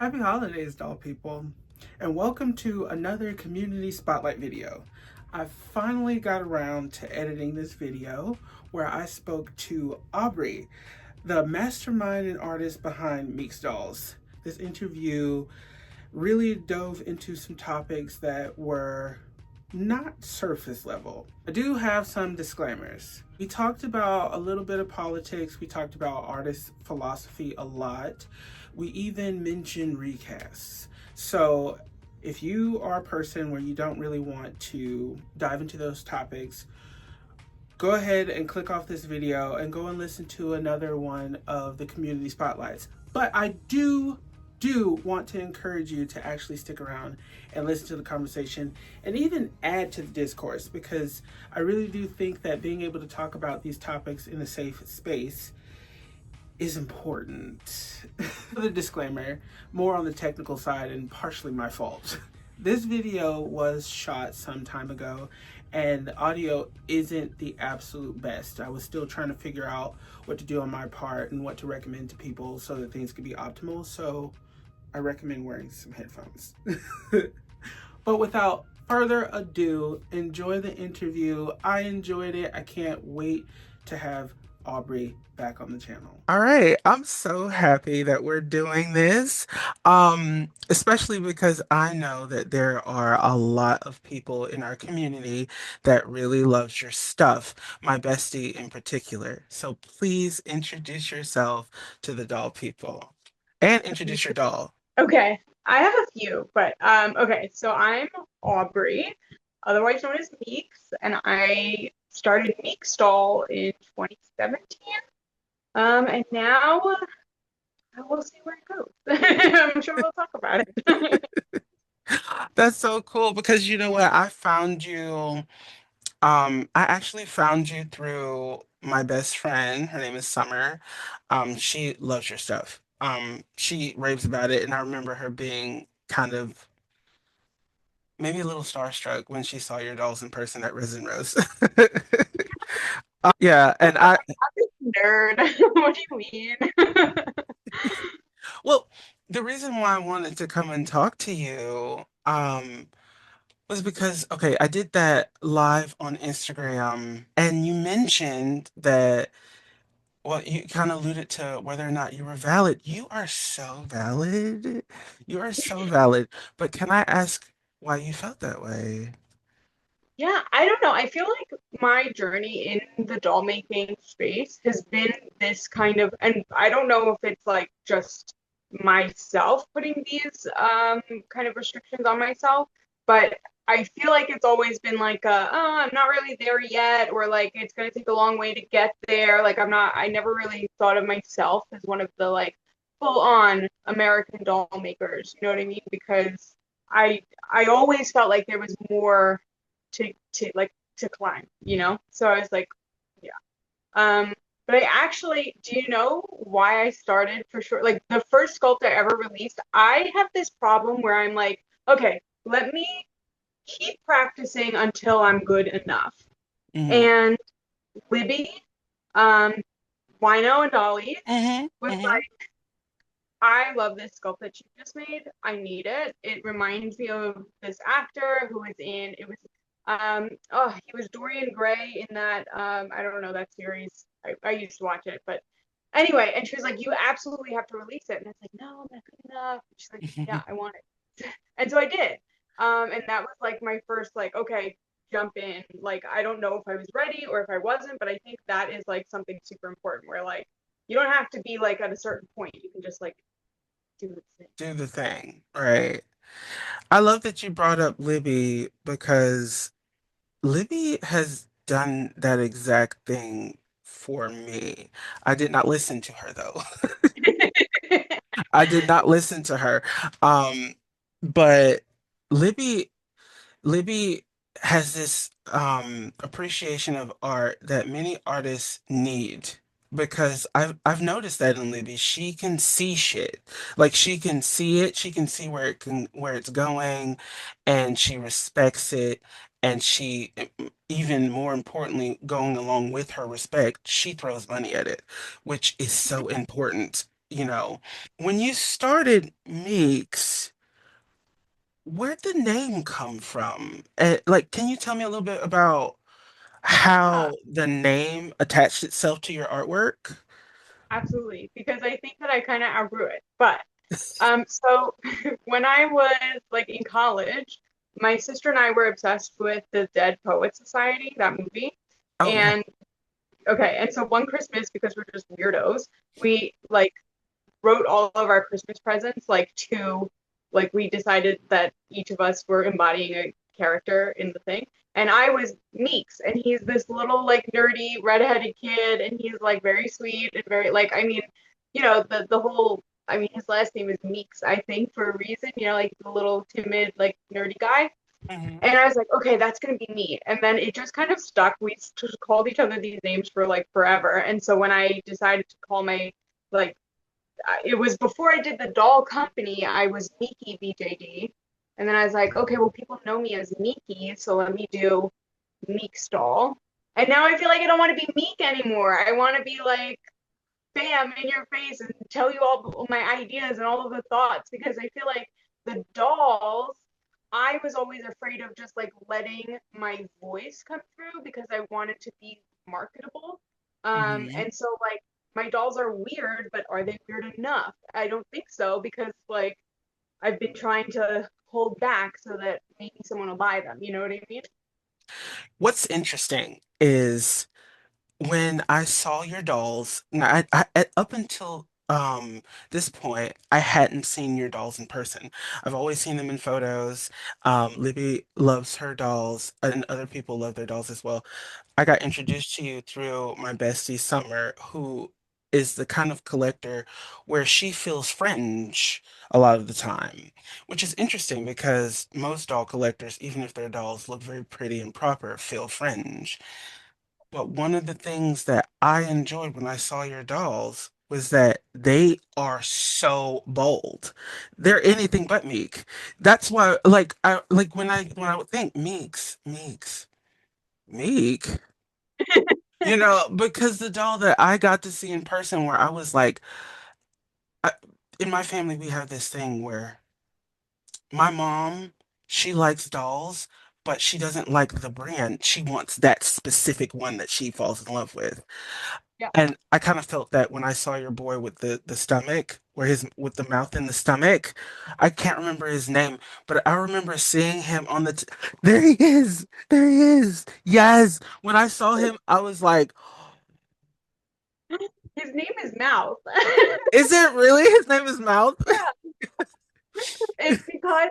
Happy holidays, doll people, and welcome to another community spotlight video. I finally got around to editing this video where I spoke to Aubrey, the mastermind and artist behind Meek's Dolls. This interview really dove into some topics that were not surface level. I do have some disclaimers. We talked about a little bit of politics, we talked about artist philosophy a lot. We even mentioned recasts. So, if you are a person where you don't really want to dive into those topics, go ahead and click off this video and go and listen to another one of the community spotlights. But I do want to encourage you to actually stick around and listen to the conversation and even add to the discourse, because I really do think that being able to talk about these topics in a safe space is important. The disclaimer, more on the technical side and partially my fault. This video was shot some time ago and the audio isn't the absolute best. I was still trying to figure out what to do on my part and what to recommend to people so that things could be optimal. So I recommend wearing some headphones. But without further ado, enjoy the interview. I enjoyed it. I can't wait to have Aubrey back on the channel. All right, I'm so happy that we're doing this. Especially because I know that there are a lot of people in our community that really loves your stuff, my bestie in particular. So please introduce yourself to the doll people and introduce your doll. Okay, I have a few, but okay, so I'm Aubrey, otherwise known as Meeks, and I started Meek Stall in 2017. And now we'll see where it goes. I'm sure we'll talk about it. That's so cool because you know what? I found you. I actually found you through my best friend. Her name is Summer. She loves your stuff. She raves about it, and I remember her being kind of maybe a little starstruck when she saw your dolls in person at Resin Rose. Yeah, and I, I'm this nerd. What do you mean? well, the reason why I wanted to come and talk to you, was because, okay, I did that live on Instagram, and you mentioned that, well, you kind of alluded to whether or not you were valid. You are so valid. You are so valid. But can I ask why you felt that way? Yeah, I don't know. I feel like my journey in the doll making space has been this kind of, and I don't know if it's like just myself putting these kind of restrictions on myself, but I feel like it's always been like oh, I'm not really there yet, or like it's gonna take a long way to get there. Like I never really thought of myself as one of the like full on American doll makers, you know what I mean? Because I always felt like there was more to climb, you know? So I was like, yeah. But I actually, do you know why I started for sure? Like the first sculpt I ever released, I have this problem where I'm like, okay, let me keep practicing until I'm good enough. Hmm. And Libby, um, Wino and Dolly Hmm. was Hmm. like, I love this sculpt that you just made. I need it. It reminds me of this actor who was in it was oh he was Dorian Gray in that I don't know that series. I used to watch it, but anyway, and she was like, you absolutely have to release it. And I was like, no, I'm not good enough. She's like, yeah, I want it. And so I did. And that was like my first like, okay, jump in. Like I don't know if I was ready or if I wasn't, but I think that is like something super important where like you don't have to be like at a certain point. You can just like do the thing. Do the thing, right? I love that you brought up Libby because Libby has done that exact thing for me. I did not listen to her though. I did not listen to her. Um, but Libby Libby has this appreciation of art that many artists need, because I've noticed that in Libby. She can see shit. Like she can see it, she can see where it's going, and she respects it, and she, even more importantly, going along with her respect, she throws money at it, which is so important. you know, when you started Meeks, where'd the name come from? Like, can you tell me a little bit about Yeah, how the name attached itself to your artwork? absolutely. Because I think that I kind of outgrew it. But so when I was like in college, my sister and I were obsessed with the Dead Poet Society, that movie. Oh yeah. And okay, and so one Christmas, because we're just weirdos, we like wrote all of our Christmas presents like we decided that each of us were embodying a character in the thing. And I was Meeks, and he's this little like nerdy redheaded kid, and he's like very sweet and very like I mean, the whole I mean his last name is Meeks, I think, for a reason, like the little timid, like nerdy guy. Hmm. And I was like, okay, that's gonna be me. And then it just kind of stuck. We just called each other these names for like forever. And so when I decided to call my like it was before I did the doll company. I was Meeky BJD, and then I was like, okay, well, people know me as Meeky, so let me do Meek's doll. And now I feel like I don't want to be Meek anymore. I want to be like, bam, in your face and tell you all my ideas and all of the thoughts because I feel like the dolls. I was always afraid of just like letting my voice come through because I wanted to be marketable. Hmm. And so like my dolls are weird, but are they weird enough? I don't think so because like I've been trying to hold back so that maybe someone will buy them. You know what I mean? What's interesting is when I saw your dolls, now up until this point, I hadn't seen your dolls in person. I've always seen them in photos. Libby loves her dolls, and other people love their dolls as well. I got introduced to you through my bestie Summer, who is the kind of collector where she feels fringe a lot of the time, which is interesting because most doll collectors, even if their dolls look very pretty and proper, feel fringe. But one of the things that I enjoyed when I saw your dolls was that they are so bold. They're anything but meek. That's why, like, I like when I would think Meek, because the doll that I got to see in person, where I was like, I, in my family, we have this thing where my mom, she likes dolls, but she doesn't like the brand. She wants that specific one that she falls in love with. Yeah. And I kind of felt that when I saw your boy with the stomach, where his with the mouth in the stomach. I can't remember his name, but I remember seeing him on there he is. There he is. Yes. When I saw him, I was like, His name is Mouth. is it really? His name is Mouth? Yeah. It's because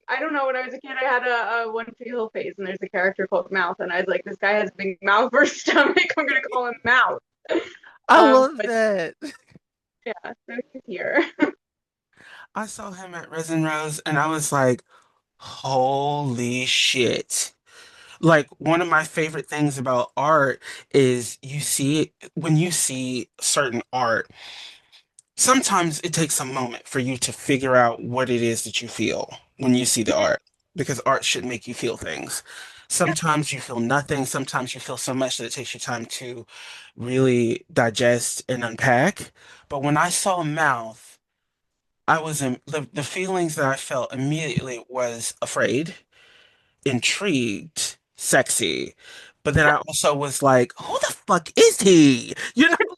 I don't know. When I was a kid, I had a One Tree Hill phase, and there's a character called Mouth, and I was like, this guy has a big mouth for his stomach. I'm gonna call him Mouth. I love But that. yeah, so he's here. I saw him at Resin Rose and I was like, holy shit. Like one of my favorite things about art is when you see certain art, sometimes it takes a moment for you to figure out what it is that you feel when you see the art, because art should make you feel things. Yeah, Sometimes you feel nothing, sometimes you feel so much that it takes you time to really digest and unpack. But when I saw Mouth, I was in the feelings that I felt immediately was afraid, intrigued, sexy. But then I also was like, who the fuck is he?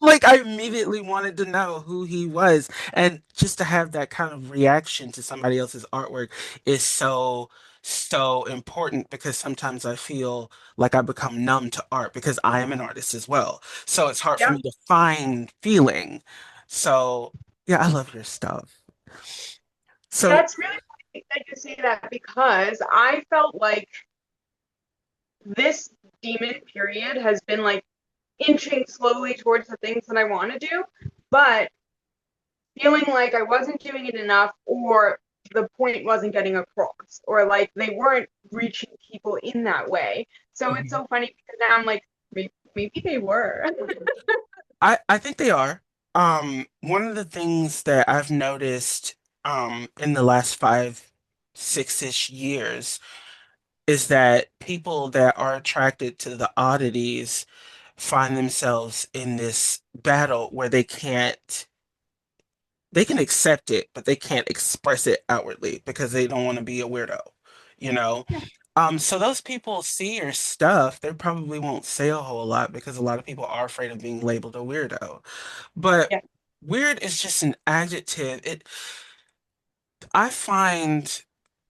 Like I immediately wanted to know who he was. And just to have that kind of reaction to somebody else's artwork is so, so important because sometimes I feel like I become numb to art because I am an artist as well. So it's hard for yeah. me to find feeling. So yeah, I love your stuff. So, That's really funny that you say that because I felt like this demon period has been like inching slowly towards the things that I want to do, but feeling like I wasn't doing it enough or the point wasn't getting across or like they weren't reaching people in that way. So it's mhm. so funny because now I'm like, maybe they were. I think they are. One of the things that I've noticed in the last 6-ish years is that people that are attracted to the oddities find themselves in this battle where they can't they can accept it, but they can't express it outwardly because they don't want to be a weirdo, you know? Yeah. So those people see your stuff, they probably won't say a whole lot because a lot of people are afraid of being labeled a weirdo. But Yeah. weird is just an adjective. I find,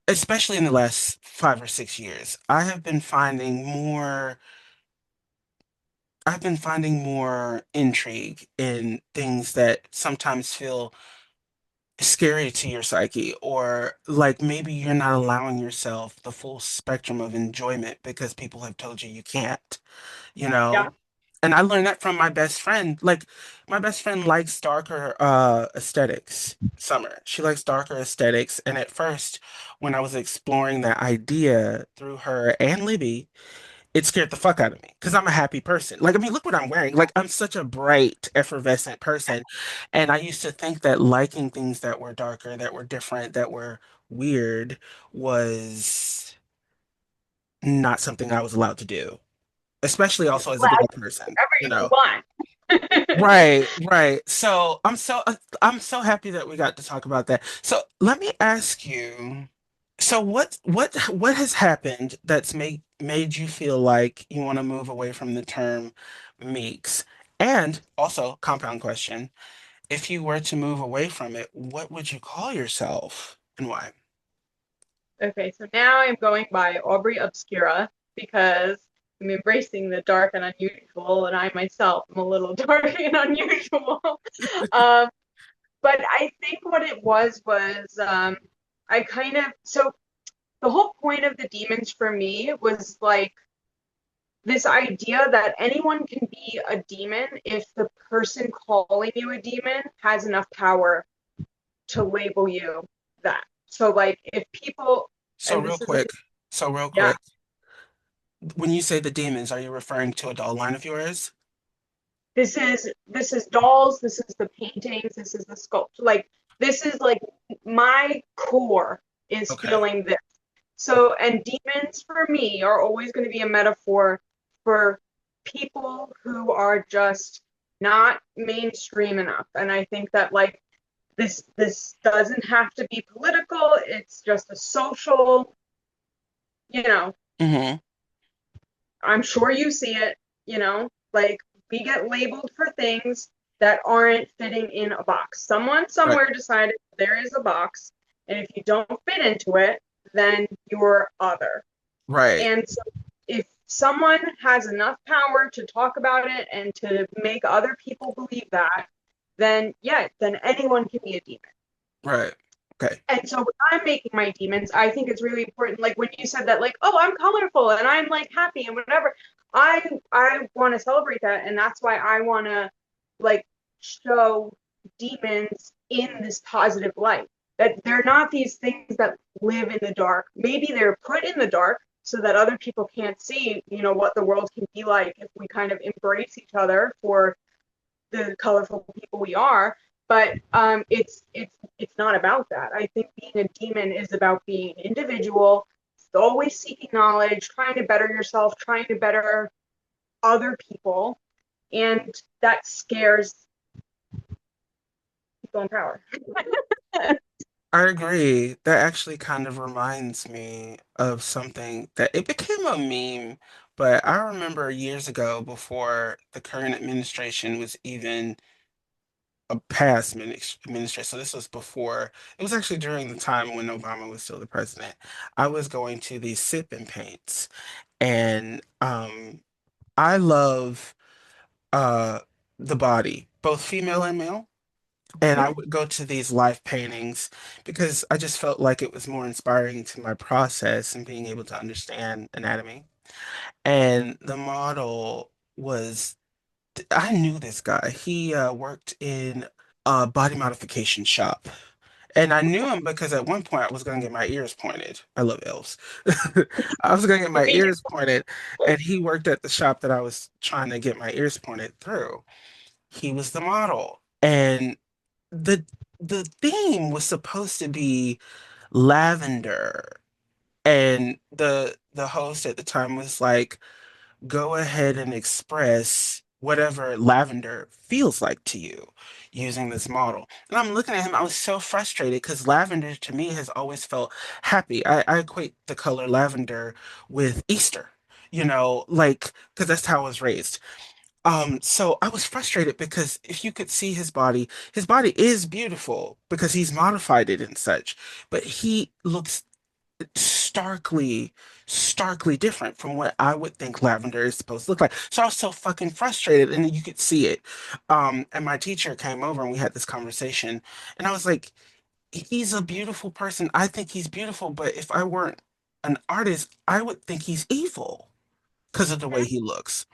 especially in the last 5 or 6 years, I've been finding more intrigue in things that sometimes feel scary to your psyche, or like maybe you're not allowing yourself the full spectrum of enjoyment because people have told you you can't, you Yeah. know? And I learned that from my best friend. Like, my best friend likes darker aesthetics. Summer. She likes darker aesthetics. And at first, when I was exploring that idea through her and Libby, it scared the fuck out of me because I'm a happy person. Like, I mean, look what I'm wearing. Like, I'm such a bright, effervescent person. And I used to think that liking things that were darker, that were different, that were weird was not something I was allowed to do, especially You're also as a allowed black to do person, you whatever you know? want. Right, right. So I'm so happy that we got to talk about that. So let me ask you, so what has happened that's made you feel like you want to move away from the term Meeks? And also, compound question, if you were to move away from it, what would you call yourself and why? Okay, so now I'm going by Aubrey Obscura because I'm embracing the dark and unusual, and I myself am a little dark and unusual. Um, but I think what it was I kind of so the whole point of the demons for me was like this idea that anyone can be a demon if the person calling you a demon has enough power to label you that. So like if people, So and real this is a quick, so real yeah, quick, when you say the demons, are you referring to a doll line of yours? this is dolls, this is the paintings, this is the sculpture, like this is like my core is Okay. feeling this. So, and demons for me are always going to be a metaphor for people who are just not mainstream enough. And I think that like this doesn't have to be political, it's just a social, you know, Mm-hmm. I'm sure you see it, like we get labeled for things that aren't fitting in a box. Someone Right. somewhere decided there is a box, and if you don't fit into it, then you're other. Right. And so if someone has enough power to talk about it and to make other people believe that, then yeah, then anyone can be a demon. Right. Okay. And so when I'm making my demons, I think it's really important. Like when you said that, like, oh, I'm colorful and I'm like happy and whatever. I want to celebrate that, and that's why I want to like show demons in this positive light. That they're not these things that live in the dark. Maybe they're put in the dark so that other people can't see, what the world can be like if we kind of embrace each other for the colorful people we are. But it's not about that. I think being a demon is about being an individual, always seeking knowledge, trying to better yourself, trying to better other people, and that scares people in power. I agree. That actually kind of reminds me of something that it became a meme, but I remember years ago before the current administration was even a past administration. So this was before, it was actually during the time when Obama was still the president. I was going to these sip and paints, and I love uh the body, both female and male. And I would go to these live paintings because I just felt like it was more inspiring to my process and being able to understand anatomy. And the model was, I knew this guy. He worked in a body modification shop. And I knew him because at one point I was going to get my ears pointed. I love elves. I was going to get my ears pointed, and he worked at the shop that I was trying to get my ears pointed through. He was the model. And the the theme was supposed to be lavender, and the host at the time was like, go ahead and express whatever lavender feels like to you using this model. And I'm looking at him, I was so frustrated because lavender to me has always felt happy. I equate the color lavender with Easter, like, because that's how I was raised. So I was frustrated because if you could see his body is beautiful because he's modified it and such, but he looks starkly, starkly different from what I would think lavender is supposed to look like. So I was so fucking frustrated, and you could see it. And my teacher came over and we had this conversation, and I was like, he's a beautiful person. I think he's beautiful, but if I weren't an artist, I would think he's evil because of the way he looks.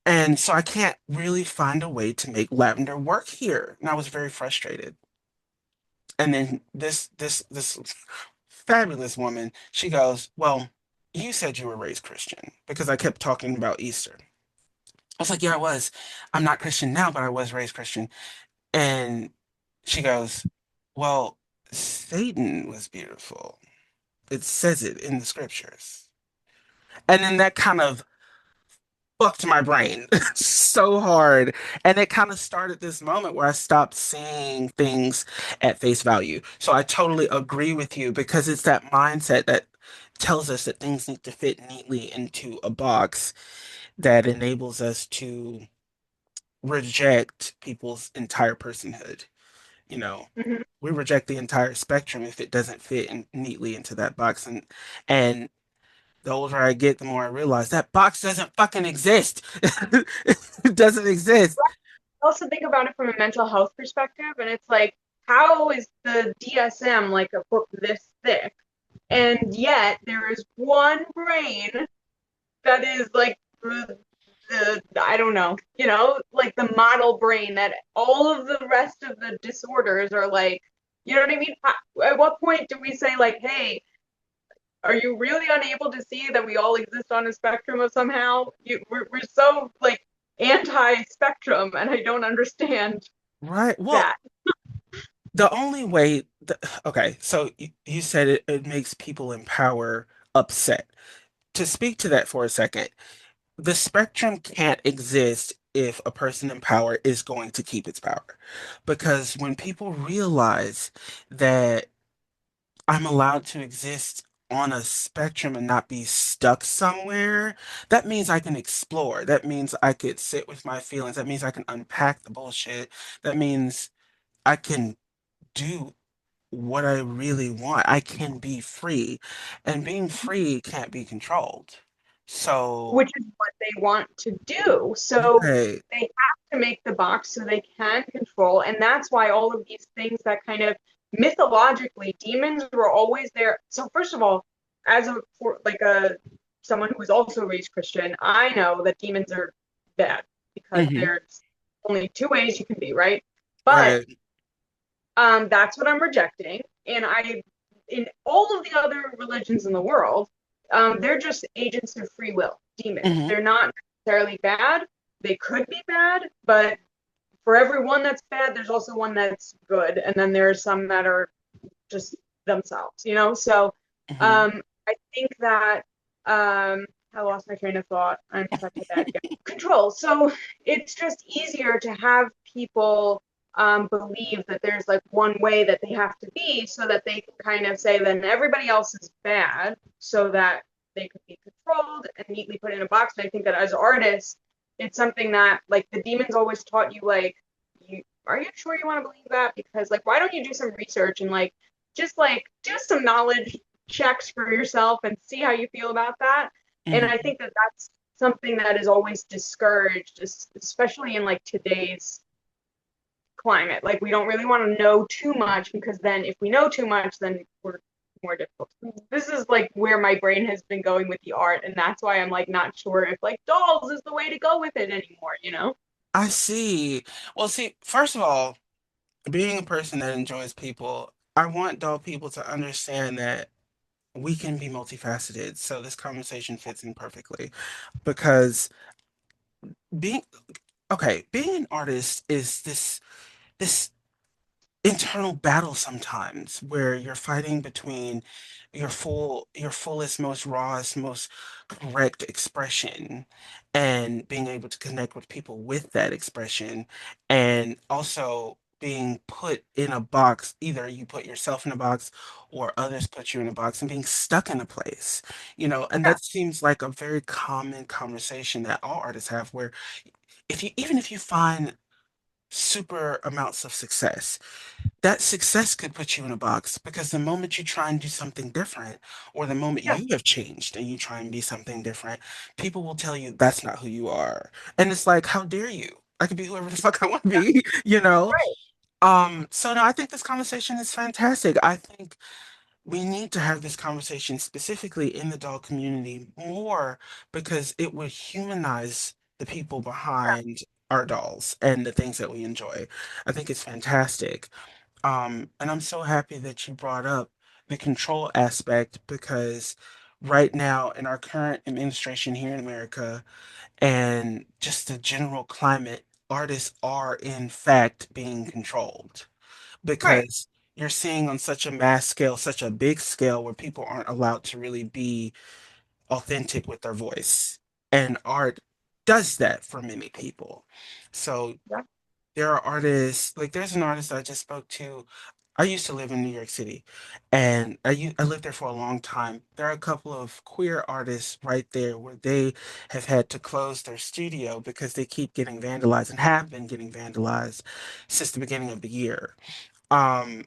And so I can't really find a way to make lavender work here. And I was very frustrated. And then this fabulous woman, she goes, "Well, you said you were raised Christian," because I kept talking about Easter. I was like, "Yeah, I was. I'm not Christian now, but I was raised Christian." And she goes, "Well, Satan was beautiful. It says it in the scriptures." And then that kind of fucked my brain so hard. And it kind of started this moment where I stopped seeing things at face value. So I totally agree with you because it's that mindset that tells us that things need to fit neatly into a box that enables us to reject people's entire personhood. You know, Mhm. we reject the entire spectrum if it doesn't fit neatly into that box. And the older I get, the more I realize that box doesn't fucking exist. It doesn't exist. Also think about it from a mental health perspective, and it's like, how is the DSM like a book this thick? And yet there is one brain that is like I don't know, like the model brain that all of the rest of the disorders are like, you know what I mean? At what point do we say like, hey, are you really unable to see that we all exist on a spectrum of somehow? We're so like anti-spectrum, and I don't understand Right. Well, that. the only way, okay, so you said it makes people in power upset. To speak to that for a second, the spectrum can't exist if a person in power is going to keep its power. Because when people realize that I'm allowed to exist on a spectrum and not be stuck somewhere, that means I can explore. That means I could sit with my feelings. That means I can unpack the bullshit. That means I can do what I really want. I can be free. And being free can't be controlled. So, Which is what they want to do. So right. they have to make the box so they can control. And that's why all of these things that kind of mythologically, demons were always there. So first of all, as a for like a someone who was also raised Christian, I know that demons are bad because Hmm. there's only two ways you can be, right? But Right. that's what I'm rejecting. And in all of the other religions in the world, they're just agents of free will, demons. Hmm. They're not necessarily bad. They could be bad, but for every one that's bad, there's also one that's good. And then there are some that are just themselves. So Hmm. I think that I lost my train of thought. I'm stuck with that again. Control. So it's just easier to have people believe that there's like one way that they have to be so that they can kind of say then everybody else is bad so that they could be controlled and neatly put in a box. And I think that as artists, it's something that like the demons always taught you like, are you sure you want to believe that? Because like why don't you do some research and like do some knowledge checks for yourself and see how you feel about that. And I Hmm. think that that's something that is always discouraged, especially in like today's climate. Like we don't really want to know too much because then if we know too much, then we're more difficult. This is like where my brain has been going with the art, and that's why I'm like not sure if like dolls is the way to go with it anymore. I see. Well, see, first of all, being a person that enjoys people, I want dope people to understand that we can be multifaceted. So this conversation fits in perfectly because being okay, being an artist is this internal battle sometimes where you're fighting between your fullest, most rawest, most correct expression and being able to connect with people with that expression and also being put in a box. Either you put yourself in a box or others put you in a box and being stuck in a place, and Yeah, that seems like a very common conversation that all artists have where even if you find super amounts of success, that success could put you in a box because the moment you try and do something different, or the moment yeah, you have changed and you try and be something different, people will tell you that's not who you are. And it's like, how dare you? I can be whoever the fuck I want to be, you know? right, So no, I think this conversation is fantastic. I think we need to have this conversation specifically in the dog community more because it would humanize the people behind our dolls and the things that we enjoy. I think it's fantastic. And I'm so happy that you brought up the control aspect because right now in our current administration here in America and just the general climate, artists are in fact being controlled right. because you're seeing on such a mass scale, such a big scale where people aren't allowed to really be authentic with their voice. And art does that for many people. So Yeah, there are artists, like there's an artist I just spoke to. I used to live in New York City and I lived there for a long time. There are a couple of queer artists right there where they have had to close their studio because they keep getting vandalized and have been getting vandalized since the beginning of the year.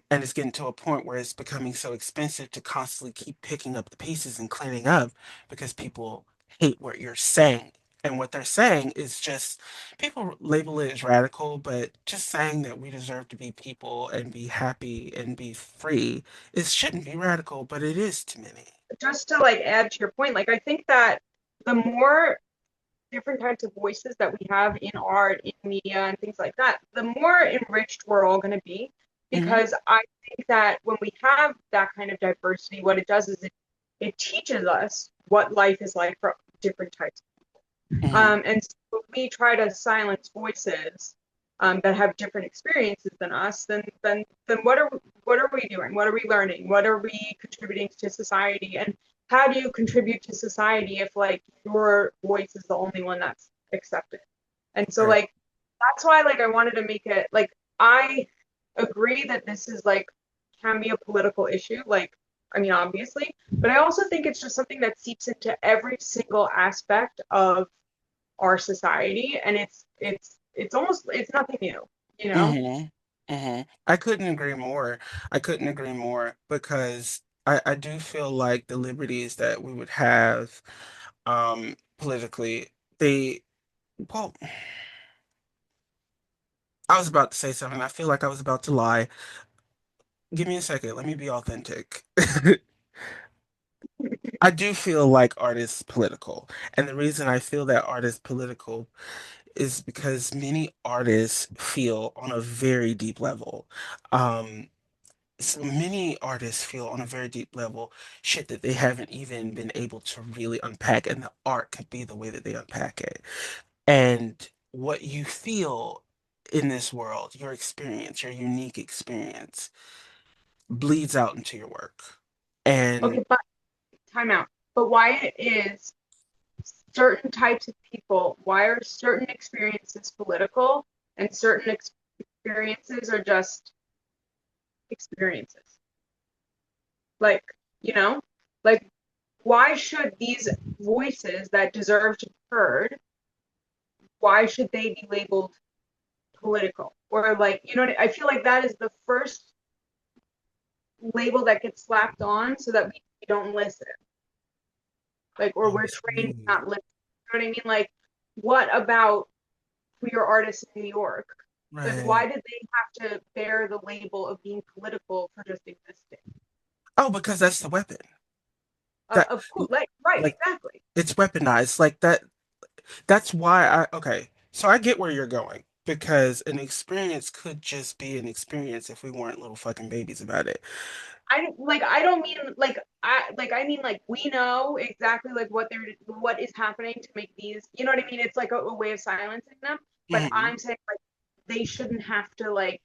And it's getting to a point where it's becoming so expensive to constantly keep picking up the pieces and cleaning up because people hate what you're saying. And what they're saying is just people label it as radical, but just saying that we deserve to be people and be happy and be free, it shouldn't be radical, but it is to many. just to like add to your point, like I think that the more different types of voices that we have in art, in media, and things like that, the more enriched we're all going to be. Hmm. Because I think that when we have that kind of diversity, what it does is it teaches us what life is like for different types. Hmm. And so if we try to silence voices that have different experiences than us, then what are we doing? What are we learning? What are we contributing to society? And how do you contribute to society if like your voice is the only one that's accepted? And so Right. like that's why like I wanted to make it like I agree that this is like can be a political issue, like I mean obviously, but I also think it's just something that seeps into every single aspect of our society, and it's almost it's nothing new, you know. Hmm. Hmm. I couldn't agree more. I couldn't agree more because I do feel like the liberties that we would have politically, they well, I was about to say something. I feel like I was about to lie. Give me a second. Let me be authentic. I do feel like art is political. And the reason I feel that art is political is because many artists feel on a very deep level. Um, so many artists feel on a very deep level shit that they haven't even been able to really unpack, and the art could be the way that they unpack it. And what you feel in this world, your experience, your unique experience, bleeds out into your work. And Okay, but time out. But why is certain types of people, why are certain experiences political and certain experiences are just experiences? Like, you know, like why should these voices that deserve to be heard, why should they be labeled political? Or like, you know, I feel like that is the first label that gets slapped on so that we don't listen. Like, or I we're trained to agree. not listen. You know what I mean? Like, what about queer artists in New York? Like, why Right. did they have to bear the label of being political for just existing? Oh, because that's the weapon. That Of course, like, right, like exactly. it's weaponized. Like that that's why I okay. So I get where you're going because an experience could just be an experience if we weren't little fucking babies about it. I don't mean I mean like we know exactly like what is happening to make these, you know what I mean? It's like a way of silencing them. But Hmm. I'm saying like they shouldn't have to like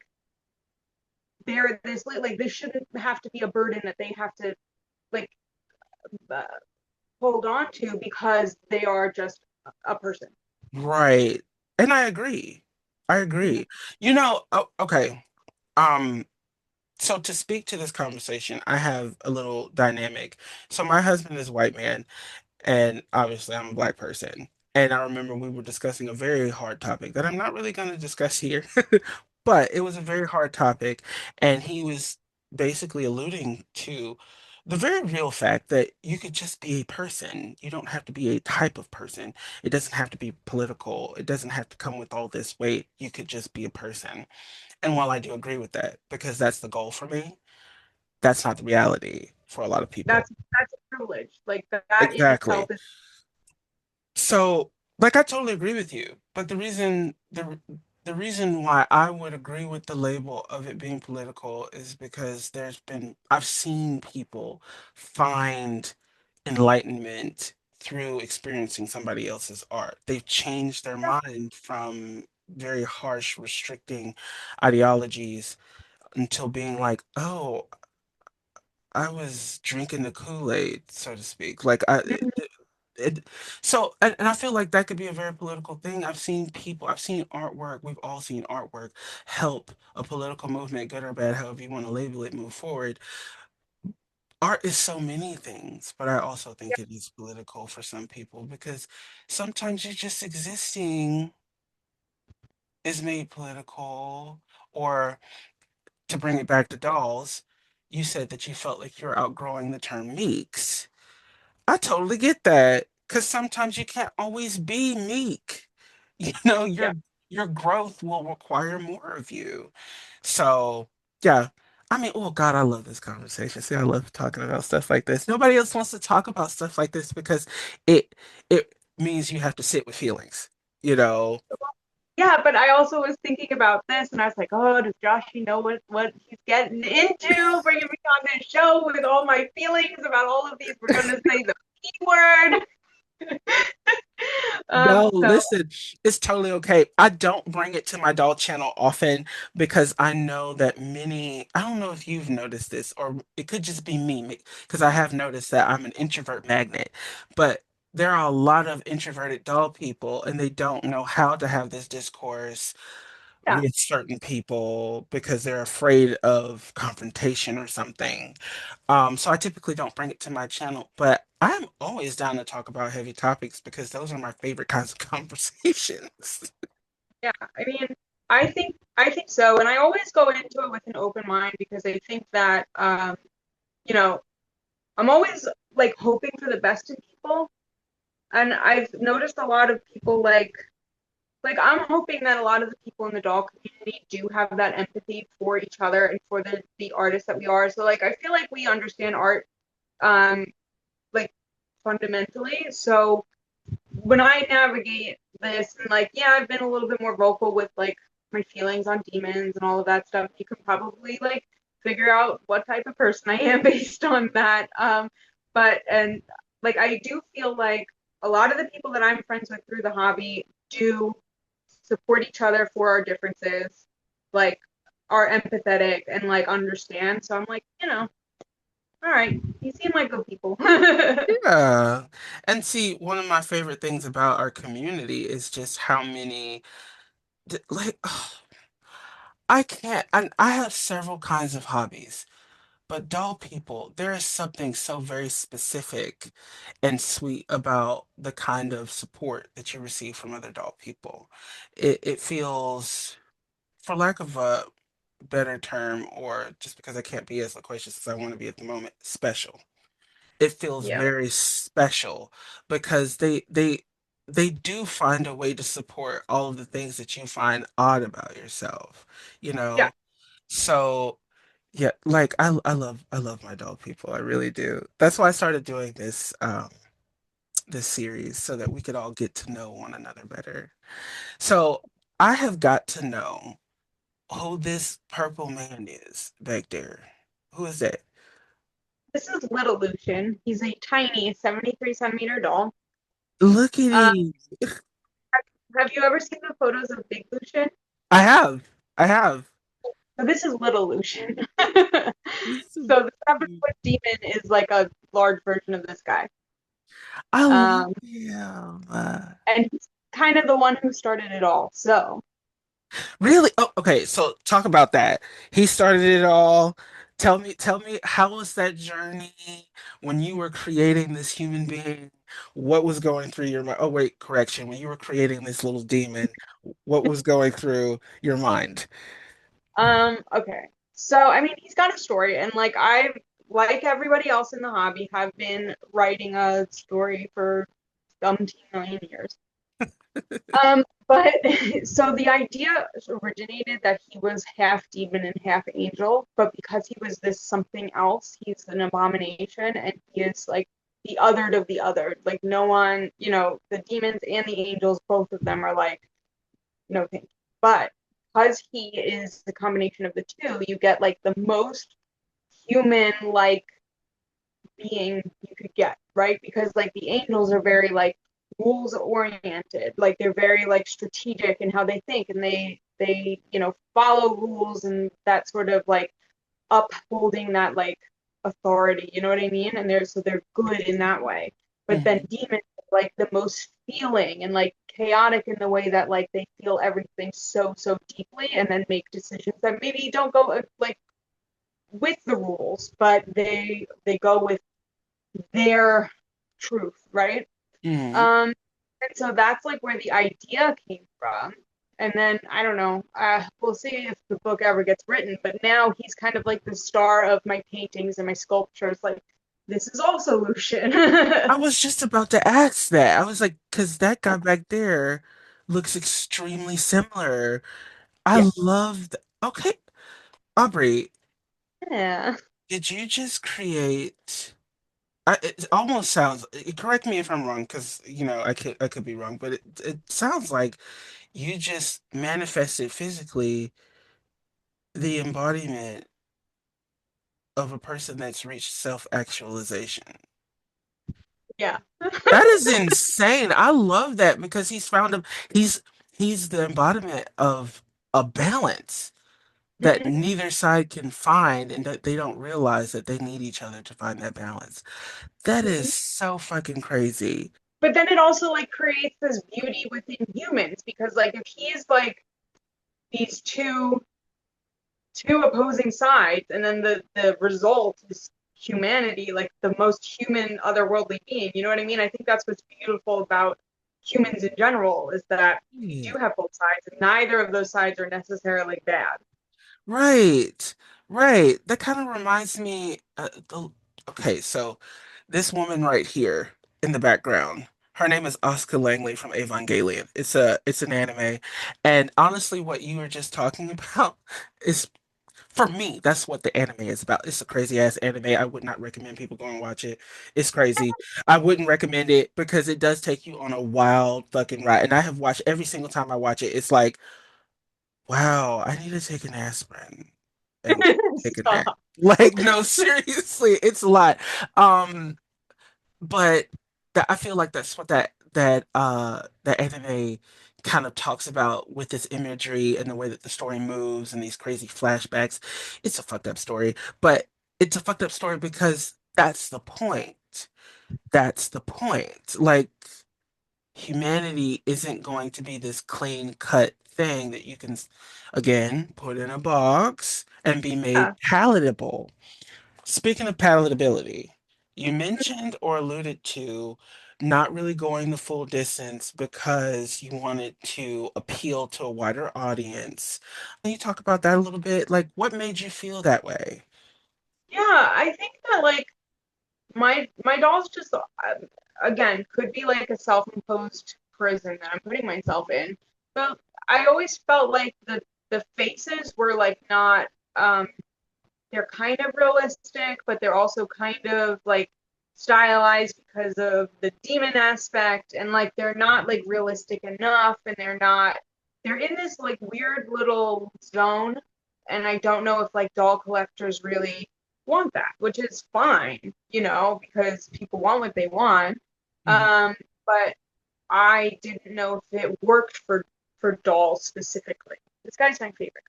they're this like this shouldn't have to be a burden that they have to like uh, hold on to because they are just a person. Right. And I agree. I Mhm. agree. Okay. Um, so to speak to this conversation, I have a little dynamic. So my husband is a white man, and obviously I'm a black person. And I remember we were discussing a very hard topic that I'm not really going to discuss here, but it was a very hard topic. And he was basically alluding to the very real fact that you could just be a person. You don't have to be a type of person. It doesn't have to be political. It doesn't have to come with all this weight. You could just be a person. And while I do agree with that, because that's the goal for me, that's not the reality for a lot of people. That's a privilege. Like that in itself Exactly. is So, like I totally agree with you, but the reason why I would agree with the label of it being political is because I've seen people find enlightenment through experiencing somebody else's art. They've changed their mind from very harsh, restricting ideologies until being like, oh, I was drinking the Kool-Aid, so to speak. It, and I feel like that could be a very political thing. I've seen artwork, we've all seen artwork help a political movement, good or bad, however you want to label it, move forward. Art is so many things, but I also think it is political for some people because sometimes you're just existing is made political. Or to bring it back to dolls, you said that you felt like you're outgrowing the term Meeks. I totally get that because sometimes you can't always be meek. You know, yeah. your growth will require more of you. So, yeah. I mean, oh God, I love this conversation. See, I love talking about stuff like this. Nobody else wants to talk about stuff like this because it it means you have to sit with feelings, you know. Yeah, but I also was thinking about this, and I was like, "Oh, does Joshy know what he's getting into? Bringing me on this show with all my feelings about all of these. We're gonna say the P word." No, So listen, it's totally okay. I don't bring it to my doll channel often because I know that I don't know if you've noticed this, or it could just be me, because I have noticed that I'm an introvert magnet, but there are a lot of introverted doll people and they don't know how to have this discourse yeah, with certain people because they're afraid of confrontation or something. So I typically don't bring it to my channel, but I'm always down to talk about heavy topics because those are my favorite kinds of conversations. yeah. I mean, I think so, and I always go into it with an open mind because I think that you know, I'm always like hoping for the best in people, and I've noticed a lot of people like I'm hoping that a lot of the people in the doll community do have that empathy for each other and for the artists that we are. So like I feel like we understand art um like fundamentally. So when I navigate this and like yeah, I've been a little bit more vocal with like my feelings on demons and all of that stuff. You can probably like figure out what type of person I am based on that. But and like I do feel like a lot of the people that I'm friends with through the hobby do support each other for our differences, like are empathetic and like understand. So I'm like, all right, you seem like good people. Yeah. And see, one of my favorite things about our community is just how many, like, I can't, I have several kinds of hobbies. But doll people, there is something so very specific and sweet about the kind of support that you receive from other doll people. It feels, for lack of a better term, or just because I can't be as loquacious as I want to be at the moment, special. It feels Yeah, very special because they do find a way to support all of the things that you find odd about yourself, you yeah. know? So yeah, like I love my dog people. I really do. That's why I started doing this series so that we could all get to know one another better. So I have got to know who this purple man is back there. Who is that? This is Little Lucian. He's a tiny 73 centimeter doll. Look at Uh, him. have you ever seen the photos of Big Lucian? I have. I have. So this is Little Lucian. This is So the seven cute. foot demon is like a large version of this guy. I love Um, him. and he's kind of the one who started it all. So Really? Oh, okay. So talk about that. He started it all. Tell me, how was that journey when you were creating this human being? What was going through your mind? Oh, wait, correction. When you were creating this little demon, what was going through your mind? okay. So I mean, he's got a story, and like I, like everybody else in the hobby, have been writing a story for umpteen million years. But so the idea originated that he was half demon and half angel, but because he was this something else, he's an abomination, and he is like the othered of the othered. Like no one, the demons and the angels, both of them are like, no thank you. But because he is the combination of the two, you get like the most human like being you could get, right? Because like the angels are very like rules oriented, like they're very like strategic in how they think, and they follow rules and that sort of like upholding that like authority, you know what I mean? And they're good in that way. But then Mhm. demons are like the most feeling and like chaotic in the way that like they feel everything so deeply and then make decisions that maybe don't go like with the rules, but they go with their truth, right? Mhm. Um, and so that's like where the idea came from. And then I don't know, we'll see if the book ever gets written. But now he's kind of like the star of my paintings and my sculptures. Like this is also Lucian. I was just about to ask that. I was like, because that guy back there looks extremely similar. Yeah. I loved. Okay, Aubrey, Yeah. did you just create? It almost sounds. Correct me if I'm wrong, because I could be wrong, but it sounds like you just manifested physically the embodiment of a person that's reached self-actualization. Yeah. That is insane. I love that because he's he's the embodiment of a balance that Mhm. neither side can find and that they don't realize that they need each other to find that balance. That is so fucking crazy. But then it also like creates this beauty within humans because like if he's like these two opposing sides, and then the result is humanity, like the most human otherworldly being. You know what I mean? I think that's what's beautiful about humans in general is that we Yeah. do have both sides, and neither of those sides are necessarily bad. Right, right. That kind of reminds me. Okay, so this woman right here in the background, her name is Asuka Langley from Evangelion. It's an anime, and honestly, what you were just talking about is for me. That's what the anime is about. It's a crazy ass anime. I would not recommend people go and watch it. It's crazy. I wouldn't recommend it because it does take you on a wild fucking ride, and I have watched every single time I watch it. It's like, wow, I need to take an aspirin and go take a nap. Stop. Like, no, seriously, it's a lot. Um, but I feel like that's what that anime kind of talks about with this imagery and the way that the story moves and these crazy flashbacks. It's a fucked up story, but it's a fucked up story because that's the point. That's the point. Like, humanity isn't going to be this clean cut thing that you can, again, put in a box and be made Yeah. palatable. Speaking of palatability, you mentioned or alluded to not really going the full distance because you wanted to appeal to a wider audience. Can you talk about that a little bit? Like, what made you feel that way? Yeah, I think that like my doll's just again could be like a self-imposed prison that I'm putting myself in. But I always felt like the faces were like not they're kind of realistic, but they're also kind of like stylized because of the demon aspect, and like they're not like realistic enough, and they're in this like weird little zone, and I don't know if like doll collectors really want that, which is fine, because people want what they want. Mhm. But I didn't know if it worked for dolls specifically. This guy's my favorite.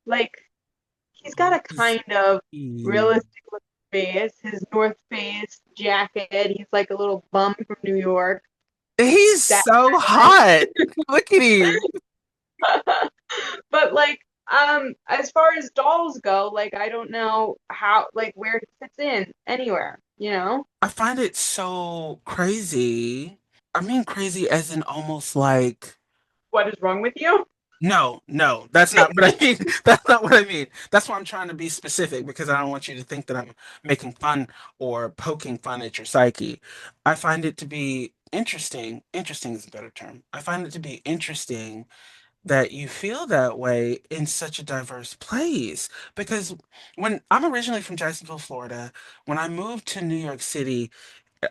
Like he's got Who a is kind of he? realistic looking face. His North Face jacket. He's like a little bum from New York. He's That so hot. Look at him. but like as far as dolls go, like I don't know how like where he fits in anywhere, you know? I find it so crazy. I mean, crazy as in almost like, What is wrong with you? no, no, that's not what I mean. That's not what I mean. That's why I'm trying to be specific because I don't want you to think that I'm making fun or poking fun at your psyche. I find it to be interesting. Interesting is a better term. I find it to be interesting that you feel that way in such a diverse place. Because when I'm originally from Jacksonville, Florida, when I moved to New York City,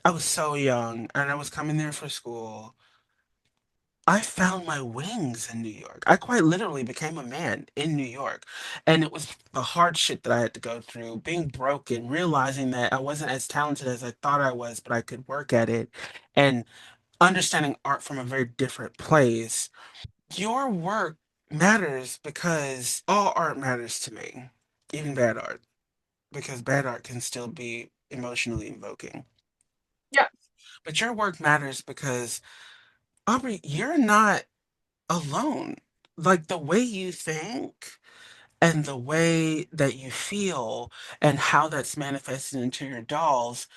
I was so young and I was coming there for school. I found my wings in New York. I quite literally became a man in New York. And it was the hard shit that I had to go through, being broken, realizing that I wasn't as talented as I thought I was, but I could work at it, and understanding art from a very different place. Your work matters because all art matters to me, even bad art, because bad art can still be emotionally invoking. Yeah. But your work matters because, Aubrey, you're not alone. Like the way you think and the way that you feel and how that's manifested into your dolls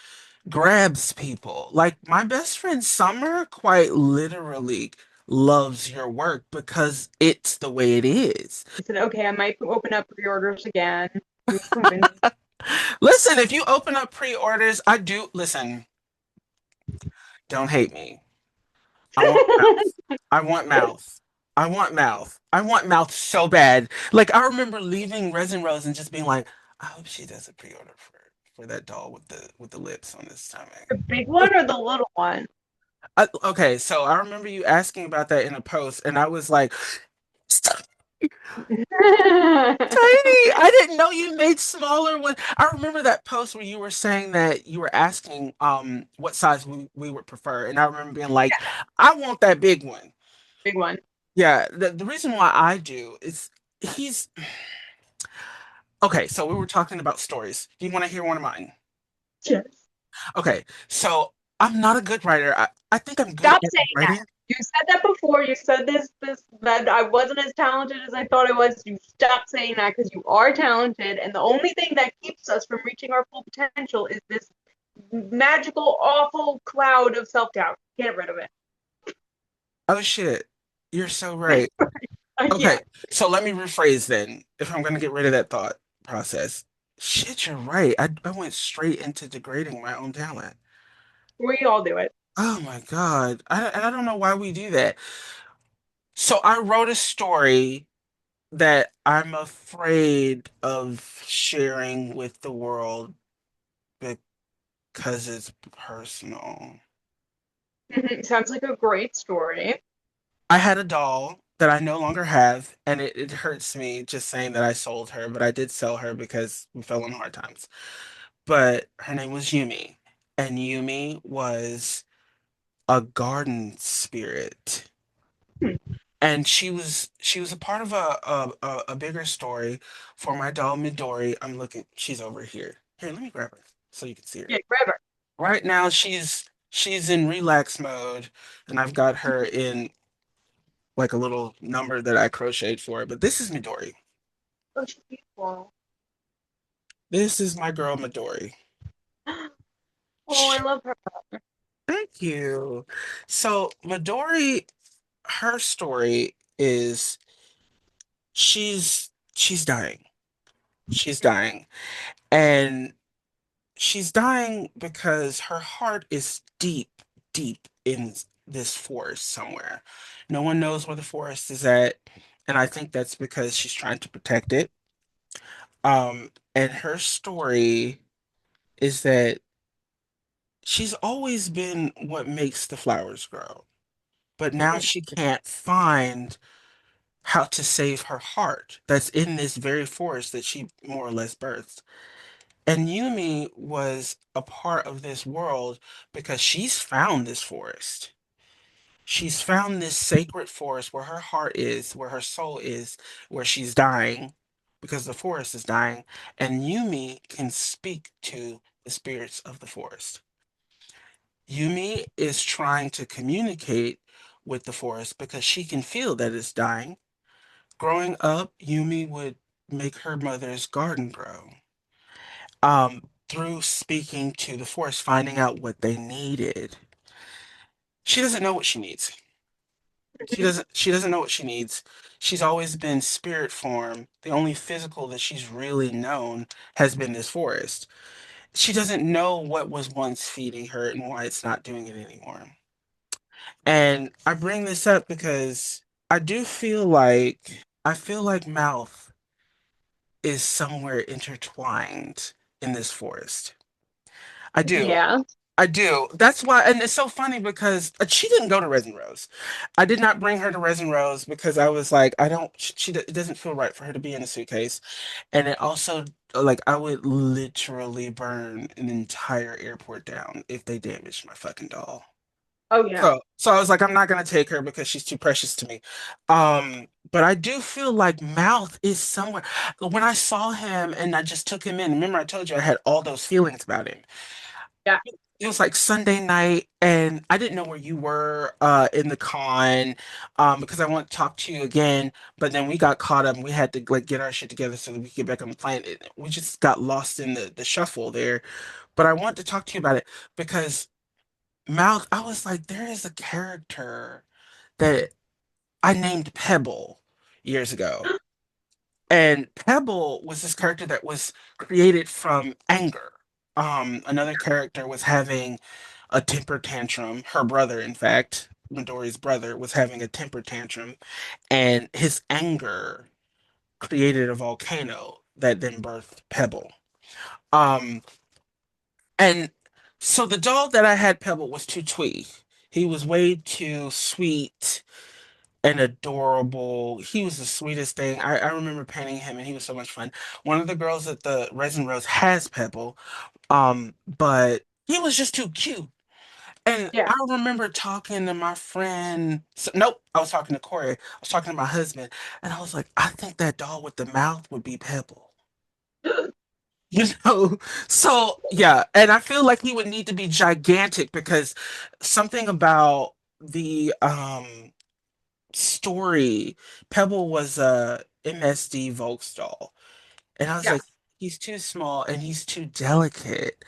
grabs people. Like my best friend Summer quite literally loves your work because it's the way it is. He said, okay, I might open up pre-orders again. He convinced me. Listen, if you open up pre-orders, I do listen, don't hate me. I want mouth. I want mouth. I want mouth. I want mouth so bad. Like I remember leaving Resin Rose and just being like, I hope she does a pre-order for that doll with the lips on his stomach. The big one or the little one? Okay, so I remember you asking about that in a post, and I was like, "Stop, tiny. I didn't know you made smaller ones. I remember that post where you were saying that you were asking what size we would prefer, and I remember being like, I want that big one. Big one. Yeah, the reason why I do is he's okay. So we were talking about stories. Do you want to hear one of mine? Yes. Okay, so I'm not a good writer. I think I'm good Stop at saying that. writing. You said that before. You said this that I wasn't as talented as I thought I was. You stop saying that because you are talented, and the only thing that keeps us from reaching our full potential is this magical, awful cloud of self-doubt. Get rid of it. Oh shit, you're so right. Yeah, Okay, so let me rephrase then. If I'm gonna get rid of that thought process, shit, you're right. I went straight into degrading my own talent. we all do it. Oh my God, and I don't know why we do that. So I wrote a story that I'm afraid of sharing with the world because it's personal. Sounds like a great story. I had a doll that I no longer have, and it hurts me just saying that I sold her, but I did sell her because we fell on hard times. But her name was Yumi, and Yumi was a garden spirit. Hmm. And she was a part of a bigger story for my doll Midori. I'm looking, she's over here. Here, let me grab her so you can see her. Yeah, forever. Right now she's in relax mode, and I've got her in like a little number that I crocheted for her. But this is Midori. Oh, she's beautiful. This is my girl Midori. Oh, I love her. Thank you. So Midori, her story is she's dying. She's dying. And she's dying because her heart is deep, deep in this forest somewhere. No one knows where the forest is at, and I think that's because she's trying to protect it. And her story is that she's always been what makes the flowers grow, but now Mhm. she can't find how to save her heart that's in this very forest that she more or less birthed. And Yumi was a part of this world because she's found this forest. She's found this sacred forest where her heart is, where her soul is, where she's dying. because the forest is dying, and Yumi can speak to the spirits of the forest. Yumi is trying to communicate with the forest because she can feel that it's dying. Growing up, Yumi would make her mother's garden grow. Through speaking to the forest, finding out what they needed. She doesn't know what she needs. She doesn't know what she needs. She's always been spirit form. The only physical that she's really known has been this forest. She doesn't know what was once feeding her and why it's not doing it anymore. And I bring this up because I feel like mouth is somewhere intertwined in this forest. I do. Yeah. I do. That's why, and it's so funny because she didn't go to Resin Rose. I did not bring her to Resin Rose because I was like, I don't. It doesn't feel right for her to be in a suitcase, and it also like I would literally burn an entire airport down if they damaged my fucking doll. Oh yeah. So I was like, I'm not gonna take her because she's too precious to me. But I do feel like Mouth is somewhere. When I saw him and I just took him in, remember I told you I had all those feelings about him. Yeah. It was like Sunday night, and I didn't know where you were in the con because I want to talk to you again. But then we got caught up, and we had to like get our shit together so that we could get back on the plane. We just got lost in the shuffle there. But I want to talk to you about it because Mouth, I was like, there is a character that I named Pebble years ago. And Pebble was this character that was created from anger. Another character was having a temper tantrum. Her brother, in fact, Midori's brother, was having a temper tantrum, and his anger created a volcano that then birthed Pebble. Um, and so the doll that I had Pebble was too twee. He was way too sweet and adorable. He was the sweetest thing. I remember painting him and he was so much fun. One of the girls at the Resin Rose has Pebble, but he was just too cute. And Yeah. I remember talking to my friend. Nope, I was talking to Corey. I was talking to my husband, and I was like, I think that doll with the mouth would be Pebble. You know, so yeah, and I feel like he would need to be gigantic because something about the story. Pebble was a MSD Volksdoll, and I was like, Yes. he's too small and he's too delicate.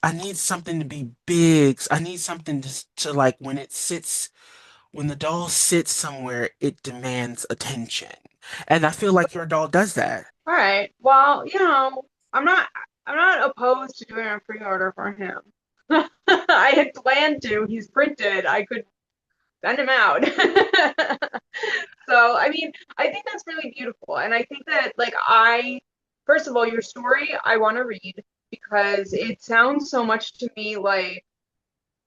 I need something to be big. I need something to like when the doll sits somewhere, it demands attention. And I feel like your doll does that. All right. Well, I'm not I'm not opposed to doing a pre-order for him. I had planned to. He's printed. I could send him out. So, I mean, I think that's really beautiful. And I think that first of all, your story I want to read because it sounds so much to me like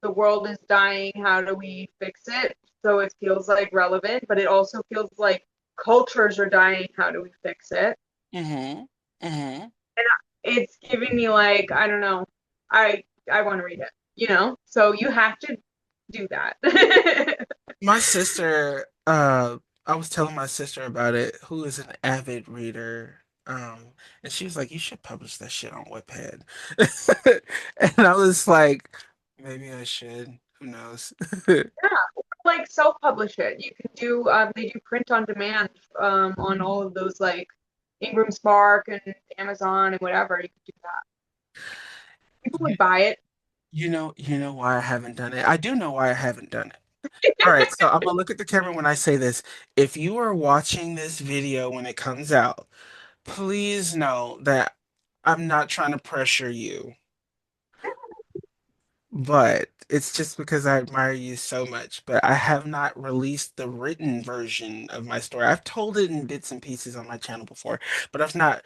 the world is dying. How do we fix it? So it feels like relevant, but it also feels like cultures are dying. How do we fix it? Mm-hmm. Mm-hmm. And it's giving me like, I don't know. I want to read it. So you have to do that. My sister, I was telling my sister about it, who is an avid reader. And she was like, you should publish that shit on Wattpad. And I was like, maybe I should. Who knows? Yeah, like self-publish it. You can do they do print on demand on all of those like Ingram Spark and Amazon and whatever. You can do that. People You, would buy it. you know why I haven't done it. I do know why I haven't done it. All right, so I'm gonna look at the camera when I say this. If you are watching this video when it comes out, please know that I'm not trying to pressure you, but it's just because I admire you so much. But I have not released the written version of my story. I've told it in bits and pieces on my channel before, but I've not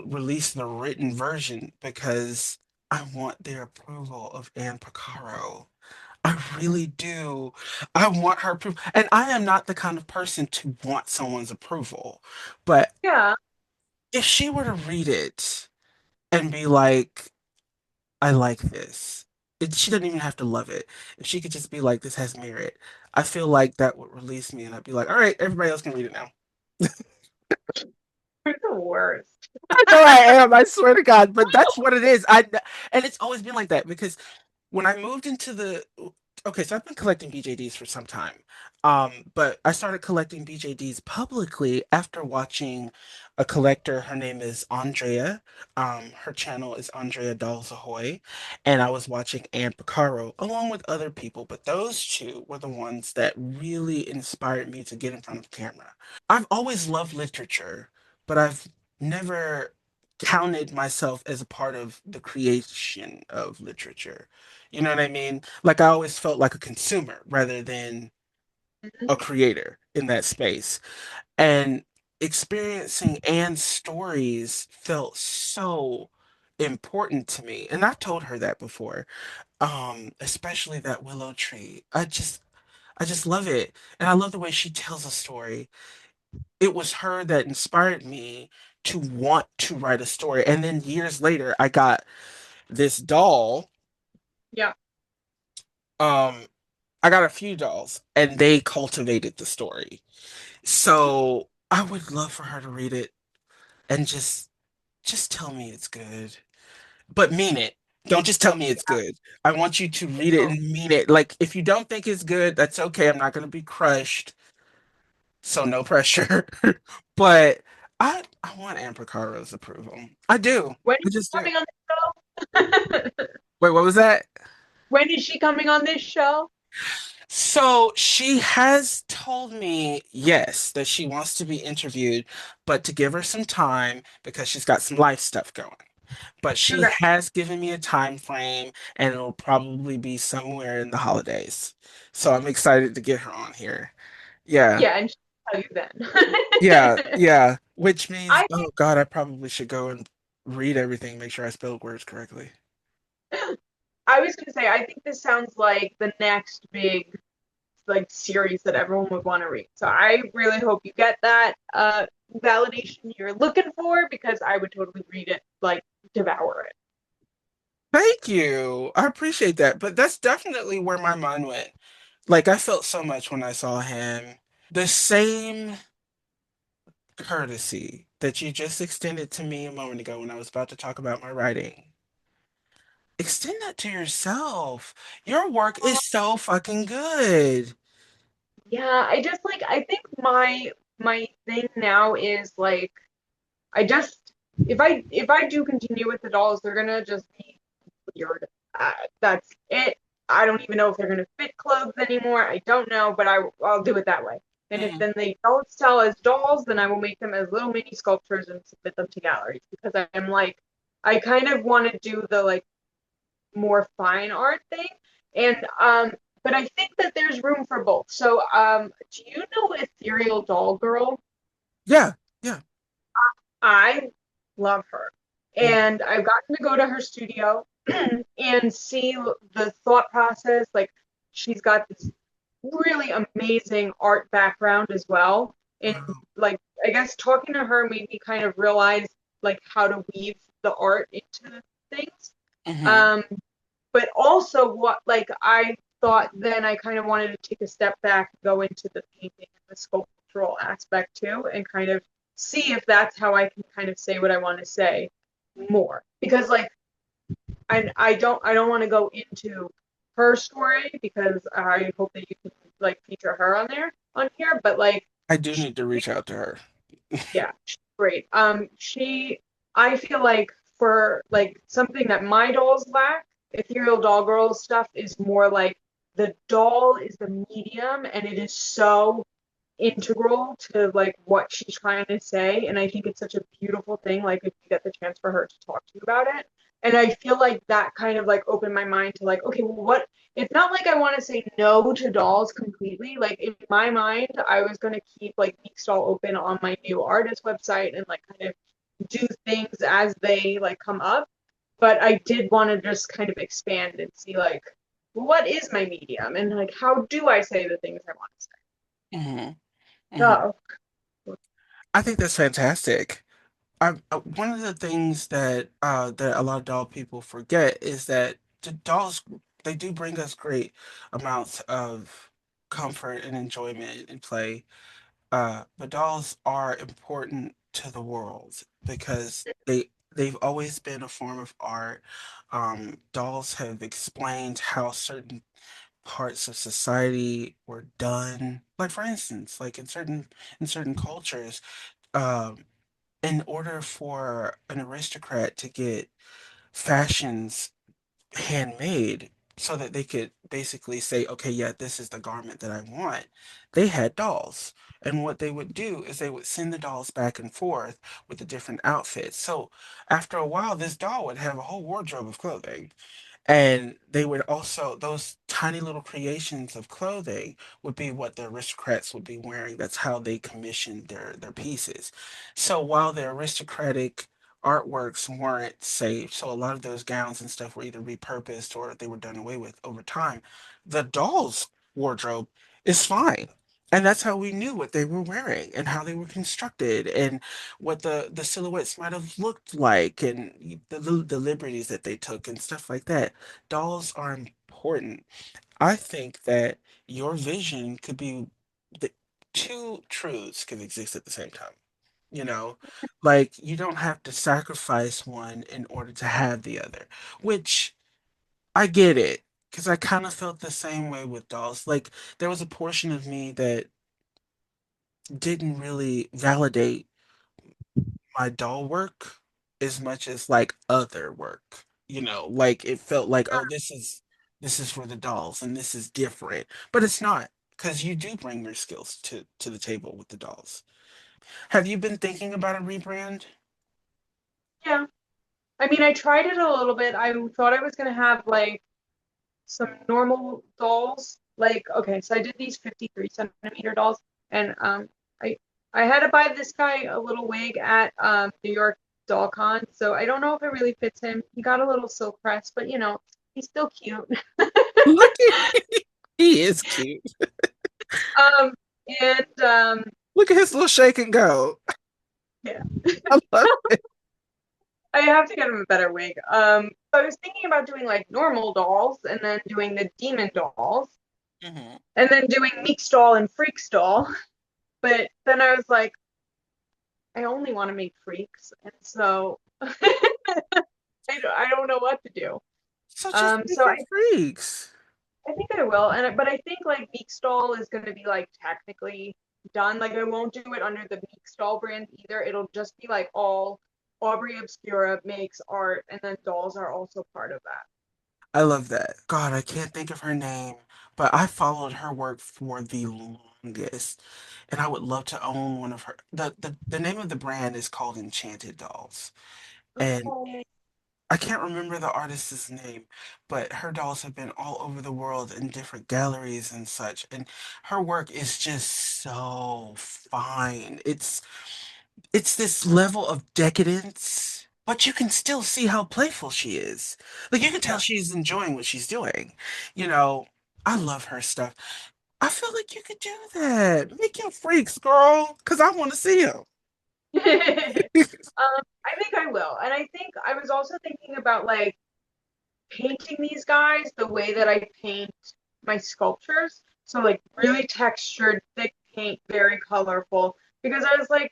released the written version because I want their approval of Anne Picaro. I really do. I want her proof. And I am not the kind of person to want someone's approval. But Yeah. if she were to read it and be like, I like this, she doesn't even have to love it. If she could just be like, this has merit, I feel like that would release me and I'd be like, all right, everybody else can read it now. the worst. I know I am. I swear to God, but that's what it is. And it's always been like that because when I moved into the okay, so I've been collecting BJDs for some time. But I started collecting BJDs publicly after watching a collector. Her name is Andrea. Her channel is Andrea Dolls Ahoy, and I was watching Ann Picaro along with other people, but those two were the ones that really inspired me to get in front of the camera. I've always loved literature, but I've never counted myself as a part of the creation of literature. You know what I mean? Like I always felt like a consumer rather than Mhm. a creator in that space. And experiencing Anne's stories felt so important to me. And I've told her that before. Especially that willow tree. I just love it. And I love the way she tells a story. It was her that inspired me to want to write a story. And then years later, I got this doll. Yeah. Um, I got a few dolls, and they cultivated the story. So I would love for her to read it and just tell me it's good, but mean it. Don't just tell me it's good. I want you to read it and mean it. Like if you don't think it's good, that's okay. I'm not going to be crushed. So no pressure. But I want Amber Caro's approval. I do. When I is just she do. coming on the show? Wait, what was that? When is she coming on this show? So she has told me, yes, that she wants to be interviewed, but to give her some time because she's got some life stuff going. But she Okay. has given me a time frame, and it'll probably be somewhere in the holidays. So I'm excited to get her on here. Yeah. Yeah, and she'll tell you Yeah, then. yeah. Which means, I oh God, I probably should go and read everything, make sure I spelled words correctly. I was gonna say I think this sounds like the next big like series that everyone would want to read. So I really hope you get that validation you're looking for because I would totally read it, like devour it. Thank you. I appreciate that. But that's definitely where my mind went. Like, I felt so much when I saw him. The same courtesy that you just extended to me a moment ago when I was about to talk about my writing. Extend that to yourself. Your work is so fucking good. Yeah, I just like I think my thing now is like I just if I do continue with the dolls, they're gonna just be weird. That's it. I don't even know if they're gonna fit clothes anymore. I don't know, but I'll do it that way. And if Mhm. then they don't sell as dolls, then I will make them as little mini sculptures and submit them to galleries because I'm like I kind of want to do the like more fine art thing. And but I think that there's room for both. So do you know Ethereal Doll Girl? Yeah, yeah. I love her. Mhm. And I've gotten to go to her studio and see the thought process. Like, she's got this really amazing art background as well. And, Wow. like, I guess talking to her made me kind of realize, like, how to weave the art into things. Hmm. Um, but also, what, like, I thought then I kind of wanted to take a step back and go into the painting and the sculptural aspect too, and kind of see if that's how I can kind of say what I want to say more. Because like I don't want to go into her story because I hope that you can like feature her on there on here. But like I do need to reach out to her. yeah, she's great. I feel like for like something that my dolls lack, Ethereal Doll Girls stuff is more like the doll is the medium and it is so integral to like what she's trying to say. And I think it's such a beautiful thing, like if you get the chance for her to talk to you about it. And I feel like that kind of like opened my mind to like, okay, well, what it's not like I want to say no to dolls completely. Like in my mind, I was gonna keep like Meek Stall open on my new artist website and like kind of do things as they like come up. But I did want to just kind of expand and see like what is my medium and like how do I say the things I want to say. Hmm. Hmm. So I think that's fantastic. One of the things that a lot of doll people forget is that the dolls they do bring us great amounts of comfort and enjoyment and play. But dolls are important to the world because they've always been a form of art. Dolls have explained how certain parts of society were done. Like for instance, like in certain cultures, um, in order for an aristocrat to get fashions handmade so that they could basically say, okay, yeah, this is the garment that I want. They had dolls. And what they would do is they would send the dolls back and forth with the different outfits. So after a while, this doll would have a whole wardrobe of clothing. And they would also, those tiny little creations of clothing would be what the aristocrats would be wearing. That's how they commissioned their pieces. So while the aristocratic artworks weren't saved, so a lot of those gowns and stuff were either repurposed or they were done away with over time, the doll's wardrobe is fine. And that's how we knew what they were wearing and how they were constructed and what the silhouettes might have looked like and the liberties that they took and stuff like that. Dolls are important. I think that your vision could be the two truths can exist at the same time. You know, like you don't have to sacrifice one in order to have the other, which I get it because I kind of felt the same way with dolls. Like there was a portion of me that didn't really validate my doll work as much as like other work. You know, like it felt like, oh, this is for the dolls and this is different. But it's not, because you do bring your skills to the table with the dolls. Have you been thinking about a rebrand? Yeah. I mean, I tried it a little bit. I thought I was gonna have like some normal dolls. Like, okay, so I did these 53 centimeter dolls, and I I had to buy this guy a little wig at New York Doll Con. So I don't know if it really fits him. He got a little silk press, but he's still cute. Look at he is cute. Um, and Look at his little shake and go. yeah, I love it. I have to get him a better wig. I was thinking about doing like normal dolls and then doing the demon dolls Mhm. and then doing Meek doll and Freak doll. But then I was like, I only want to make freaks, and so I don't know what to do. So just make So it freaks. I think I will, but I think like Meek doll is going to be like technically done. Like I won't do it under the Meek doll brand either. It'll just be like all Aubrey Obscura makes art, and then dolls are also part of that. I love that. God, I can't think of her name, but I followed her work for the longest, and I would love to own one of her. The name of the brand is called Enchanted Dolls, and Oh, I can't remember the artist's name, but her dolls have been all over the world in different galleries and such, and her work is just so fine. It's this level of decadence, but you can still see how playful she is. Like you can tell yeah. she's enjoying what she's doing. You know, I love her stuff. I feel like you could do that. Make your freaks, girl, because I want to see them. I think I will. And I think I was also thinking about like painting these guys the way that I paint my sculptures. So like really textured, thick paint, very colorful. Because I was like,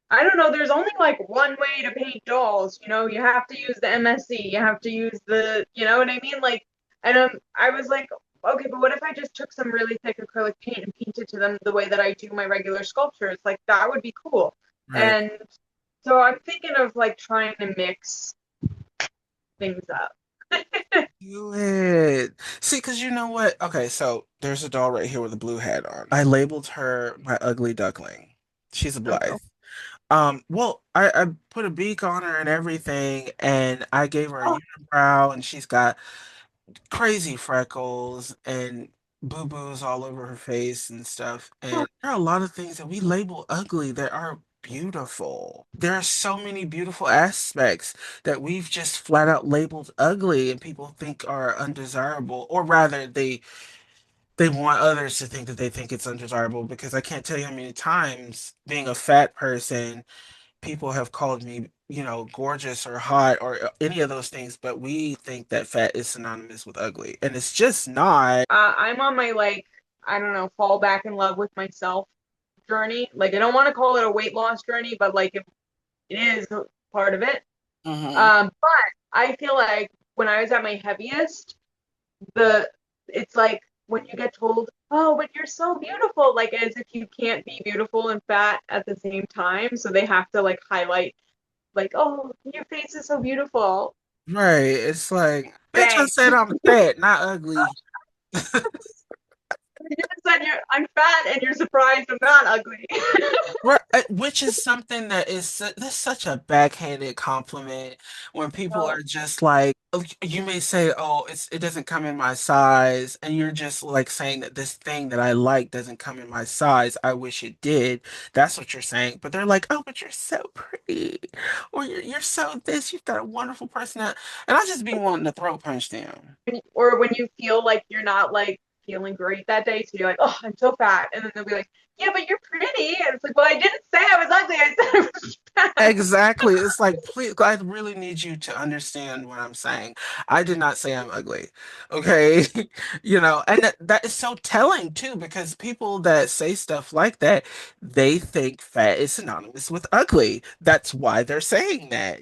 I don't know, there's only like one way to paint dolls. You have to use the MSC, you have to use you know what I mean? Like, and I was like, okay, but what if I just took some really thick acrylic paint and painted to them the way that I do my regular sculptures? Like, that would be cool. Right. And so I'm thinking of like trying to mix things up. Do it. See, because you know what? Okay, so there's a doll right here with a blue hat on. I labeled her my ugly duckling. She's a Oh Blythe. no. Well, I put a beak on her and everything, and I gave her a Oh, unibrow, and she's got crazy freckles and boo-boos all over her face and stuff. huh. And there are a lot of things that we label ugly that are beautiful. There are so many beautiful aspects that we've just flat out labeled ugly and people think are undesirable, or rather they want others to think that they think it's undesirable because I can't tell you how many times being a fat person people have called me, gorgeous or hot or any of those things, but we think that fat is synonymous with ugly, and it's just not. I'm on my like, I don't know, fall back in love with myself journey. Like, I don't want to call it a weight loss journey, but like, it is part of it. Hmm. But I feel like when I was at my heaviest, the it's like when you get told, "Oh, but you're so beautiful," like as if you can't be beautiful and fat at the same time. So they have to like highlight, like, "Oh, your face is so beautiful." Right. It's like, bitch, I Thanks. said I'm fat, not ugly. You just said I'm fat and you're surprised I'm not ugly. Right, which is something that that's such a backhanded compliment when people So, are just like, you may say, "Oh, it doesn't come in my size," and you're just like saying that this thing that I like doesn't come in my size. I wish it did. That's what you're saying. But they're like, "Oh, but you're so pretty," or "You're so this. You've got a wonderful personality," and I just be wanting to throat punch them. or when you feel like you're not like feeling great that day, so you're like, "Oh, I'm so fat," and then they'll be like, "Yeah, but you're pretty," and it's like, "Well, I didn't say I was ugly. I said I was fat." Exactly. It's like, please, I really need you to understand what I'm saying. I did not say I'm ugly. Okay. And that is so telling too, because people that say stuff like that, they think fat is synonymous with ugly. That's why they're saying that,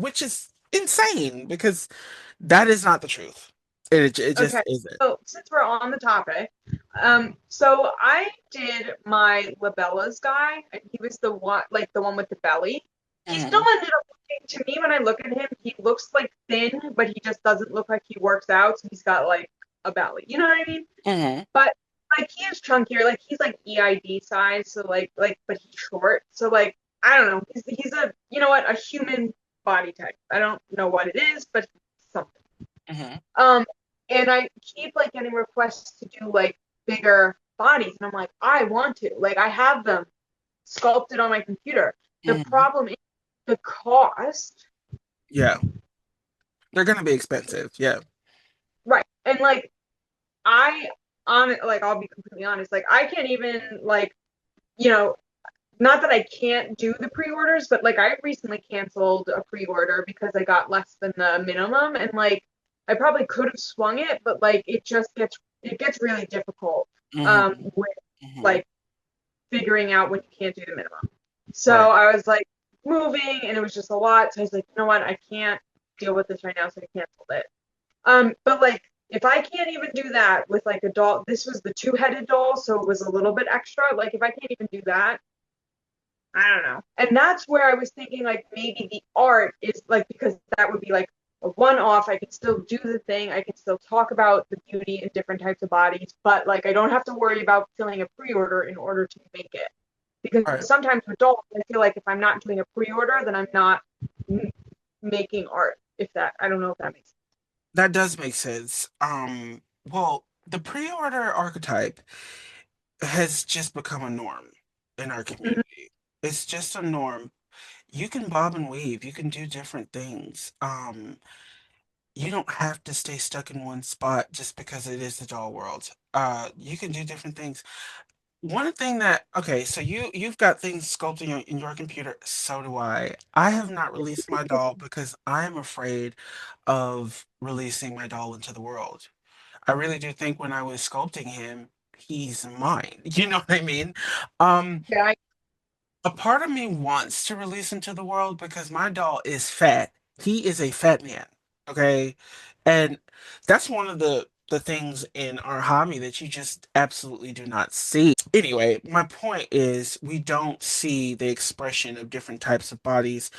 which is insane because that is not the truth. It just Okay, isn't. so since we're on the topic, so I did my Labellas guy. He was the one with the belly. He still Hmm. ended up looking, to me, when I look at him, he looks like thin, but he just doesn't look like he works out, so he's got like a belly. You know what I mean? Hmm. But like he is chunkier, like he's like EID size, so but he's short. So like I don't know. He's a a human body type. I don't know what it is, but something. Hmm. Um, and I keep like getting requests to do like bigger bodies, and I'm like, I want to. Like I have them sculpted on my computer. The Hmm. problem is the cost. Yeah. They're gonna be expensive. Yeah. Right. And like I I'll be completely honest, like I can't even like, you know, not that I can't do the pre-orders, but like I recently canceled a pre-order because I got less than the minimum, and like I probably could have swung it, but like it gets really difficult Hmm. with Hmm. like figuring out when you can't do the minimum. So Right. I was like moving and it was just a lot. So I was like, you know what, I can't deal with this right now, so I canceled it. But like if I can't even do that with like a doll, this was the two-headed doll, so it was a little bit extra. Like if I can't even do that, I don't know. And that's where I was thinking like maybe the art is like, because that would be like a one-off. I can still do the thing. I can still talk about the beauty in different types of bodies, but like I don't have to worry about filling a pre-order in order to make it. Because Right. sometimes with dolls, I feel like if I'm not doing a pre-order, then I'm not m- making art. If that, I don't know if that makes That does make sense. Well, the pre-order archetype has just become a norm in our sense. Mhm. community. It's just a norm. You can bob and weave, you can do different things. You don't have to stay stuck in one spot just because it is the doll world. You can do different things. One thing that, okay, so you've got things sculpting in your computer, so do I. I have not released my doll because I am afraid of releasing my doll into the world. I really do think when I was sculpting him, he's mine. You know what I mean? Um, Yeah, a part of me wants to release him to the world because my doll is fat. He is a fat man. Okay. And that's one of the things in our hobby that you just absolutely do not see. Anyway, my point is we don't see the expression of different types of bodies,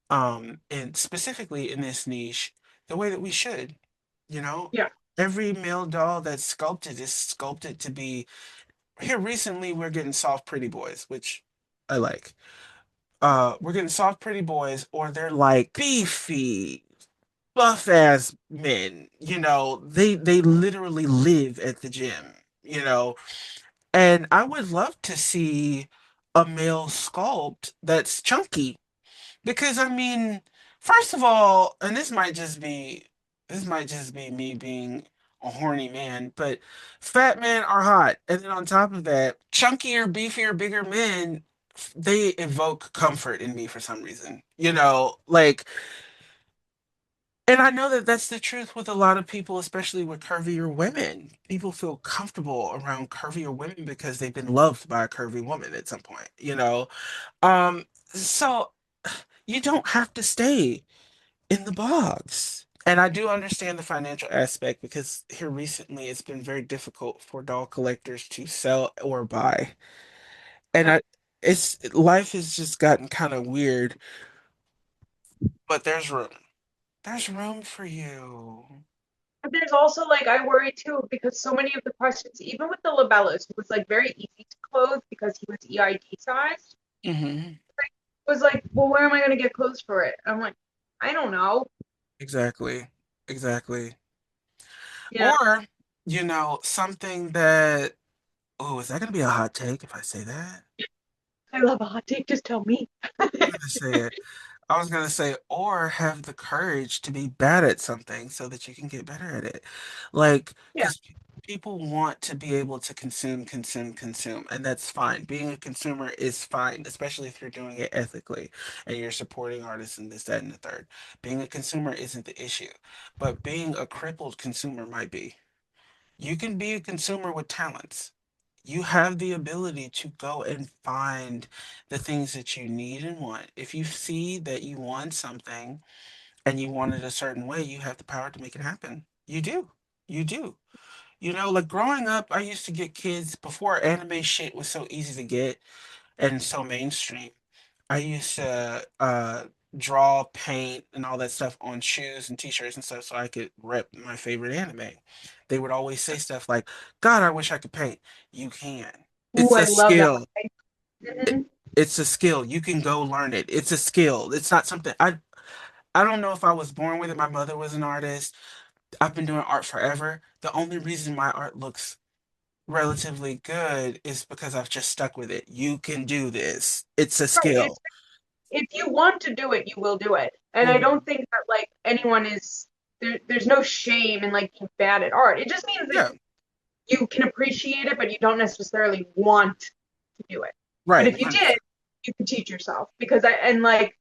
and specifically in this niche, the way that we should. You know, yeah, every male doll that's sculpted is sculpted to be. Here recently, we're getting soft pretty boys, which I like. We're getting soft pretty boys, or they're like beefy, buff ass men. They literally live at the gym. You know, and I would love to see a male sculpt that's chunky because I mean, first of all, and this might just be me being a horny man, but fat men are hot. And then on top of that, chunkier, beefier, bigger men, they evoke comfort in me for some reason. And I know that that's the truth with a lot of people, especially with curvier women. People feel comfortable around curvier women because they've been loved by a curvy woman at some point. So you don't have to stay in the box. And I do understand the financial aspect because here recently it's been very difficult for doll collectors to sell or buy. And it's life has just gotten kind of weird, but there's room. There's room for you. But there's also like I worry too because so many of the questions, even with the labellas, it was like very easy to clothe because he was EID sized. Hmm. It was like, well, where am I gonna get clothes for it? I'm like, I don't know. Exactly. Exactly. Yeah, Or, something that, oh, is that going to be a hot take if I say that? I love a hot take. Just tell me. I'm going to say it. I was gonna say, or have the courage to be bad at something so that you can get better at it. Like, Yeah. because people want to be able to consume, consume, consume, and that's fine. Being a consumer is fine, especially if you're doing it ethically and you're supporting artists and this, that, and the third. Being a consumer isn't the issue, but being a crippled consumer might be. You can be a consumer with talents. You have the ability to go and find the things that you need and want. If you see that you want something and you want it a certain way, you have the power to make it happen. You do. You do. Like growing up, I used to get kids before anime shit was so easy to get and so mainstream. I used to draw, paint, and all that stuff on shoes and t-shirts and stuff so I could rep my favorite anime. They would always say stuff like, God, I wish I could paint. You can. Ooh, It's I a love that. skill. It- Mhm. It's a skill. You can go learn it. It's a skill. It's not something I don't know if I was born with it. My mother was an artist. I've been doing art forever. The only reason my art looks relatively good is because I've just stuck with it. You can do this. It's a Right. It's skill. if you want to do it, you will do it. And I don't Mhm. think that like anyone is there's no shame in like being bad at art. It just means that Yeah, you can appreciate it, but you don't necessarily want to do it. But right. if you did, 100%. you can teach yourself because I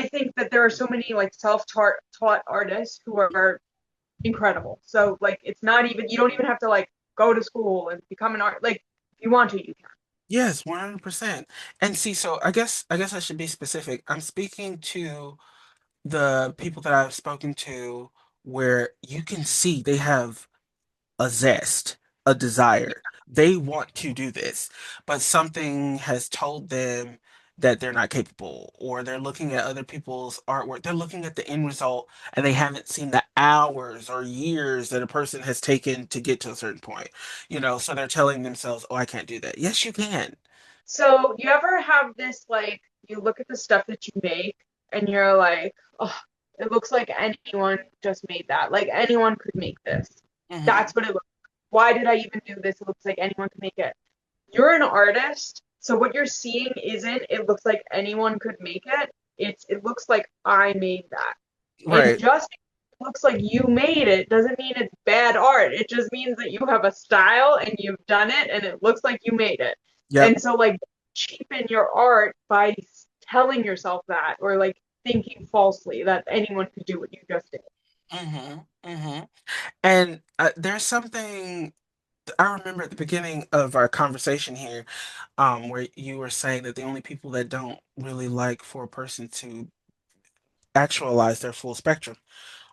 think that there are so many like self-taught artists who are incredible. So like it's not even you don't even have to like go to school and become an art like if you want to you can. Yes, 100%. And see, so I guess I should be specific. I'm speaking to the people that I've spoken to where you can see they have a zest, a desire. They want to do this, but something has told them that they're not capable, or they're looking at other people's artwork. They're looking at the end result and they haven't seen the hours or years that a person has taken to get to a certain point. So they're telling themselves, "Oh, I can't do that." Yes, you can. So you ever have this like you look at the stuff that you make and you're like, oh, it looks like anyone just made that. Like anyone could make this. Hmm. That's what it looks like. Why did I even do this? It looks like anyone could make it. You're an artist, so what you're seeing isn't it looks like anyone could make it. It looks like I made that. And Right. just because it looks like you made it doesn't mean it's bad art. It just means that you have a style and you've done it and it looks like you made it. Yep. And so like cheapen your art by telling yourself that or like thinking falsely that anyone could do what you just did. Hmm. Hmm. And there's something I remember at the beginning of our conversation here, where you were saying that the only people that don't really like for a person to actualize their full spectrum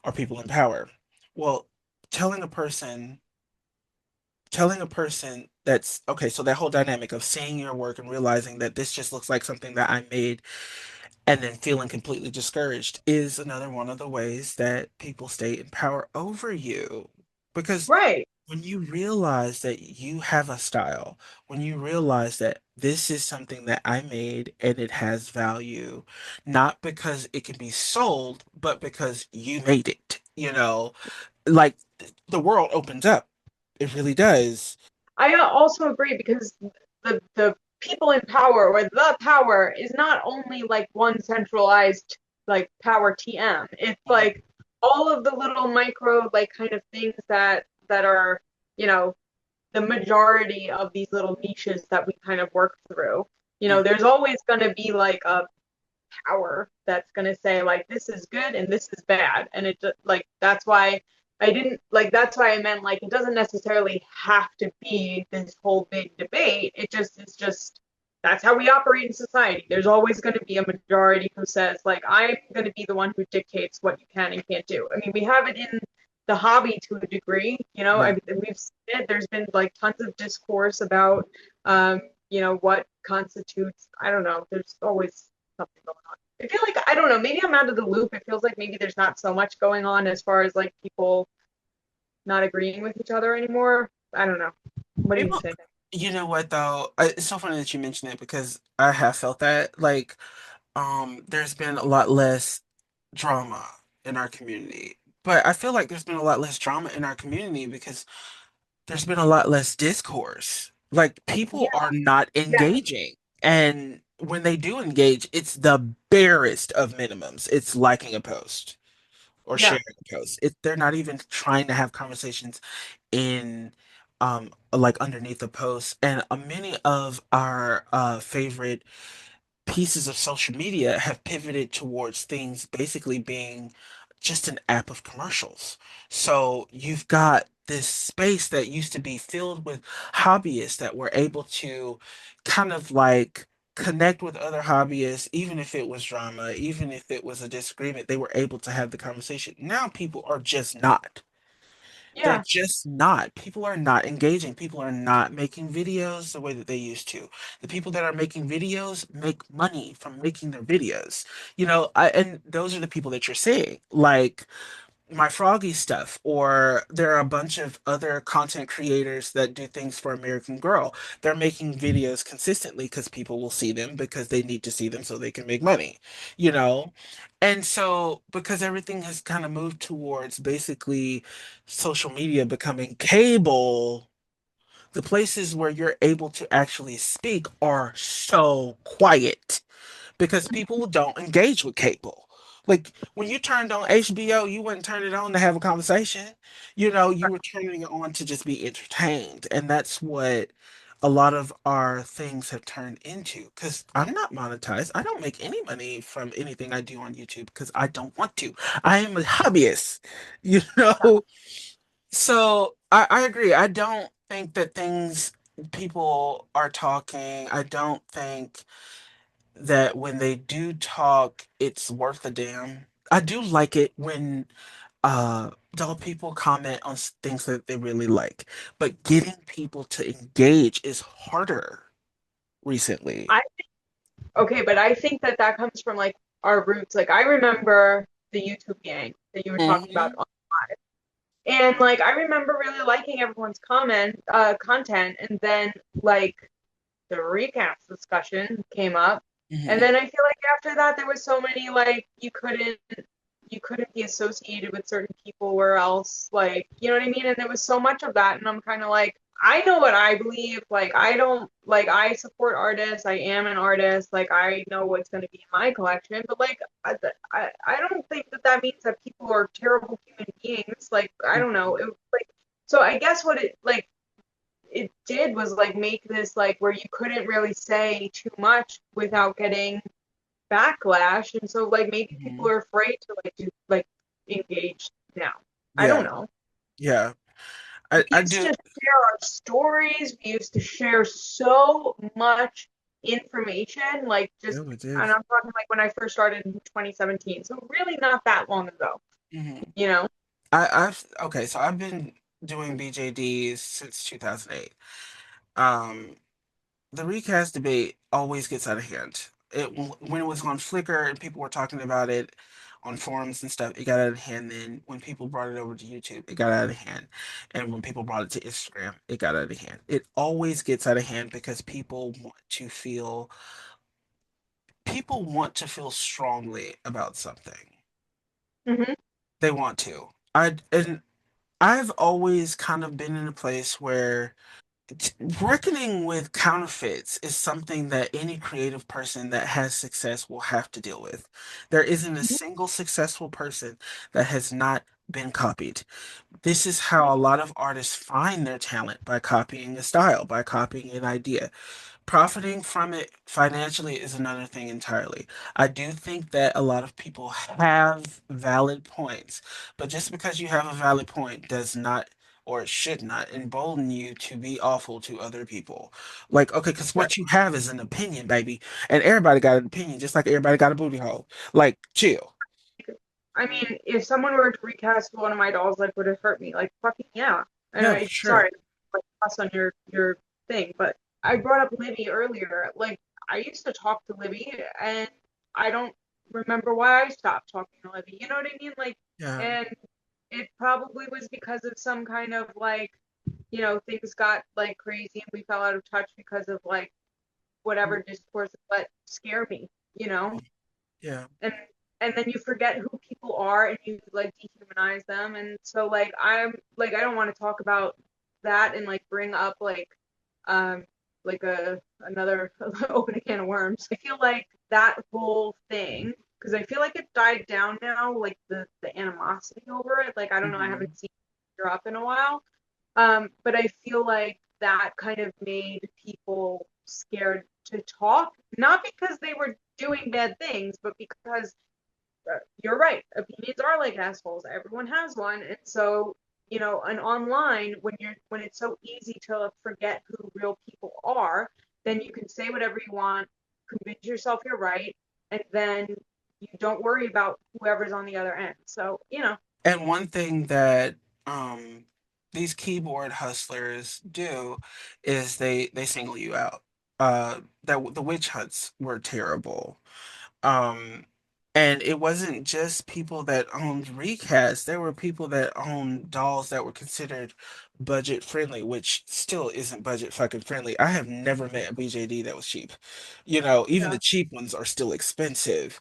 are people in power. Well, telling a person, telling a person that's okay, so that whole dynamic of seeing your work and realizing that this just looks like something that I made and then feeling completely discouraged is another one of the ways that people stay in power over you. Because Right. when you realize that you have a style, when you realize that this is something that I made and it has value, not because it can be sold, but because you made it, like the world opens up. It really does. I also agree because the people in power or the power is not only like one centralized like power TM. It's Mhm. like all of the little micro like kind of things that are, you know, the majority of these little niches that we kind of work through. You know, Mhm. there's always going to be like a power that's going to say like this is good and this is bad and it just like that's why I didn't like that's why I meant like it doesn't necessarily have to be this whole big debate. It just is just that's how we operate in society. There's always going to be a majority who says, like, I'm going to be the one who dictates what you can and can't do. I mean, we have it in the hobby to a degree. Yeah. We've seen it. There's been like tons of discourse about, um, what constitutes. I don't know. There's always something going on. I feel like I don't know. Maybe I'm out of the loop. It feels like maybe there's not so much going on as far as like people not agreeing with each other anymore. I don't know. What do you People, think? you know what though? It's so funny that you mention it because I have felt that. Like, there's been a lot less drama in our community. But I feel like there's been a lot less drama in our community because there's been a lot less discourse. Like Yeah, people are not yeah, engaging. And when they do engage, it's the barest of minimums. It's liking a post or yeah. sharing a post. They're not even trying to have conversations in like underneath the post. And many of our favorite pieces of social media have pivoted towards things basically being just an app of commercials. So you've got this space that used to be filled with hobbyists that were able to kind of like connect with other hobbyists, even if it was drama, even if it was a disagreement, they were able to have the conversation. Now people are just not. They're Yeah. just not. People are not engaging. People are not making videos the way that they used to. The people that are making videos make money from making their videos. And those are the people that you're seeing. Like my Froggy stuff, or there are a bunch of other content creators that do things for American Girl. They're making videos consistently because people will see them because they need to see them so they can make money, you know? And so, because everything has kind of moved towards basically social media becoming cable, the places where you're able to actually speak are so quiet because people don't engage with cable. Like when you turned on HBO, you wouldn't turn it on to have a conversation. You were turning it on to just be entertained. And that's what a lot of our things have turned into. Because I'm not monetized. I don't make any money from anything I do on YouTube because I don't want to. I am a hobbyist, you know? So I agree. I don't think that things people are talking, I don't think that when they do talk, it's worth a damn. I do like it when dull people comment on things that they really like, but getting people to engage is harder recently. I Okay, but I think that that comes from like our roots. Like I remember the YouTube gang that you were talking about Hmm. on live. And like I remember really liking everyone's content and then like the recast discussion came up. And Hmm. then I feel like after that there was so many like you couldn't be associated with certain people or else like you know what I mean? And there was so much of that and I'm kind of like I know what I believe. Like I don't like I support artists. I am an artist. Like I know what's going to be in my collection. But like I don't think that that means that people are terrible human beings. Like I don't know. It, like so I guess what it did was like make this like where you couldn't really say too much without getting backlash, and so like maybe people Hmm. are afraid to like engage now. I don't Yeah, know. yeah. We I used do. to share our stories. We used to share so much information, like just, Yeah, we did. and I'm talking like when I first started in 2017, so really not that long ago, Hmm. you know? Okay, so I've been doing BJDs since 2008. Um, the recast debate always gets out of hand. When it was on Flickr and people were talking about it on forums and stuff, it got out of hand. Then when people brought it over to YouTube, it got out of hand. And when people brought it to Instagram, it got out of hand. It always gets out of hand because people want to feel strongly about something. Hmm. They want to. And I've always kind of been in a place where reckoning with counterfeits is something that any creative person that has success will have to deal with. There isn't a single successful person that has not been copied. This is how a lot of artists find their talent by copying a style, by copying an idea. Profiting from it financially is another thing entirely. I do think that a lot of people have valid points, but just because you have a valid point does not or it should not embolden you to be awful to other people. Like, okay, because Right. what you have is an opinion, baby, and everybody got an opinion, just like everybody got a booty hole. Like, chill. I mean, if someone were to recast one of my dolls, like, would it hurt me? Like, fucking yeah. And Yeah, for I, sure. sorry, like, pass on your thing, but I brought up Libby earlier. Like, I used to talk to Libby, and I don't remember why I stopped talking to Libby. You know what I mean? Like, Yeah. and it probably was because of some kind of like, things got like crazy and we fell out of touch because of like whatever discourse, but scare me, you know? Yeah. and and then you forget who people are and you like dehumanize them. And so like I'm like I don't want to talk about that and like bring up um like a another open a can of worms. I feel like that whole thing, because I feel like it died down now, like the animosity over it. Like I don't know, I Mhm. haven't seen it drop in a while. But I feel like that kind of made people scared to talk, not because they were doing bad things, but because you're right. Opinions are like assholes. Everyone has one. And so, and online, when it's so easy to forget who real people are, then you can say whatever you want, convince yourself you're right, and then you don't worry about whoever's on the other end. So, And one thing that um these keyboard hustlers do is they single you out. That the witch hunts were terrible. Um, and it wasn't just people that owned recasts. There were people that owned dolls that were considered budget friendly, which still isn't budget fucking friendly. I have never met a BJD that was cheap. Even yeah, the cheap ones are still expensive.